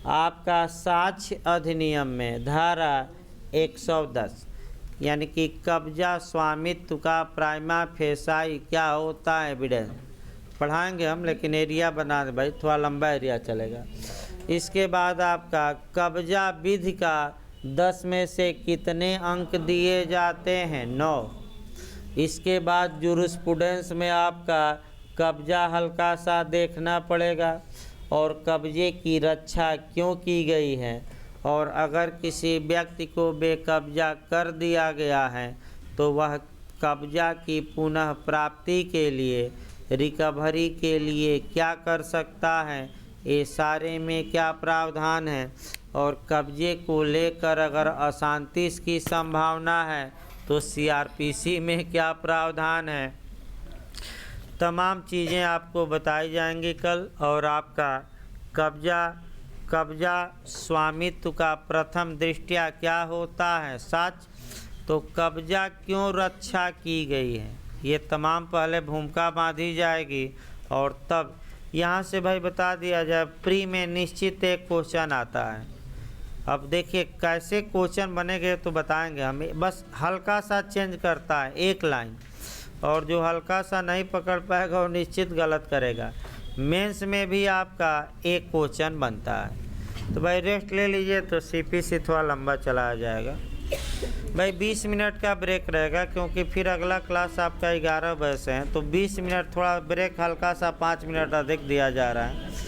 आपका साक्ष्य अधिनियम में धारा 110 यानी कि कब्जा स्वामित्व का प्राइमा फेसाई क्या होता है एविडेंस, पढ़ाएंगे हम, लेकिन एरिया बना दे भाई, थोड़ा लंबा एरिया चलेगा। इसके बाद आपका कब्जा विधि का 10 में से कितने अंक दिए जाते हैं, 9। इसके बाद जुरिस्प्रूडेंस में आपका कब्जा हल्का सा देखना पड़ेगा और कब्जे की रक्षा क्यों की गई है, और अगर किसी व्यक्ति को बेकब्जा कर दिया गया है तो वह कब्जा की पुनः प्राप्ति के लिए, रिकवरी के लिए क्या कर सकता है, ये सारे में क्या प्रावधान है, और कब्जे को लेकर अगर अशांति की संभावना है तो सीआरपीसी में क्या प्रावधान है। तमाम चीज़ें आपको बताई जाएंगी कल। और आपका कब्जा स्वामित्व का प्रथम दृष्टया क्या होता है, साक्ष्य। तो कब्जा क्यों रक्षा की गई है, ये तमाम पहले भूमिका बांधी जाएगी और तब यहाँ से भाई बता दिया जाए। प्री में निश्चित एक क्वेश्चन आता है। अब देखिए कैसे क्वेश्चन बनेंगे तो बताएंगे हम, बस हल्का सा चेंज करता है एक लाइन, और जो हल्का सा नहीं पकड़ पाएगा वो निश्चित गलत करेगा। मेंस में भी आपका एक क्वेश्चन बनता है। तो भाई रेस्ट ले लीजिए, तो सीपीसी थोड़ा लंबा चलाया जाएगा भाई। 20 मिनट का ब्रेक रहेगा क्योंकि फिर अगला क्लास आपका 11 बजे से है, तो 20 मिनट थोड़ा ब्रेक हल्का सा 5 मिनट अधिक दिया जा रहा है।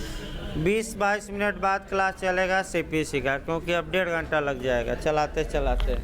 20-22 मिनट बाद क्लास चलेगा सीपीसी का, क्योंकि अब 1.5 घंटा लग जाएगा चलाते चलाते।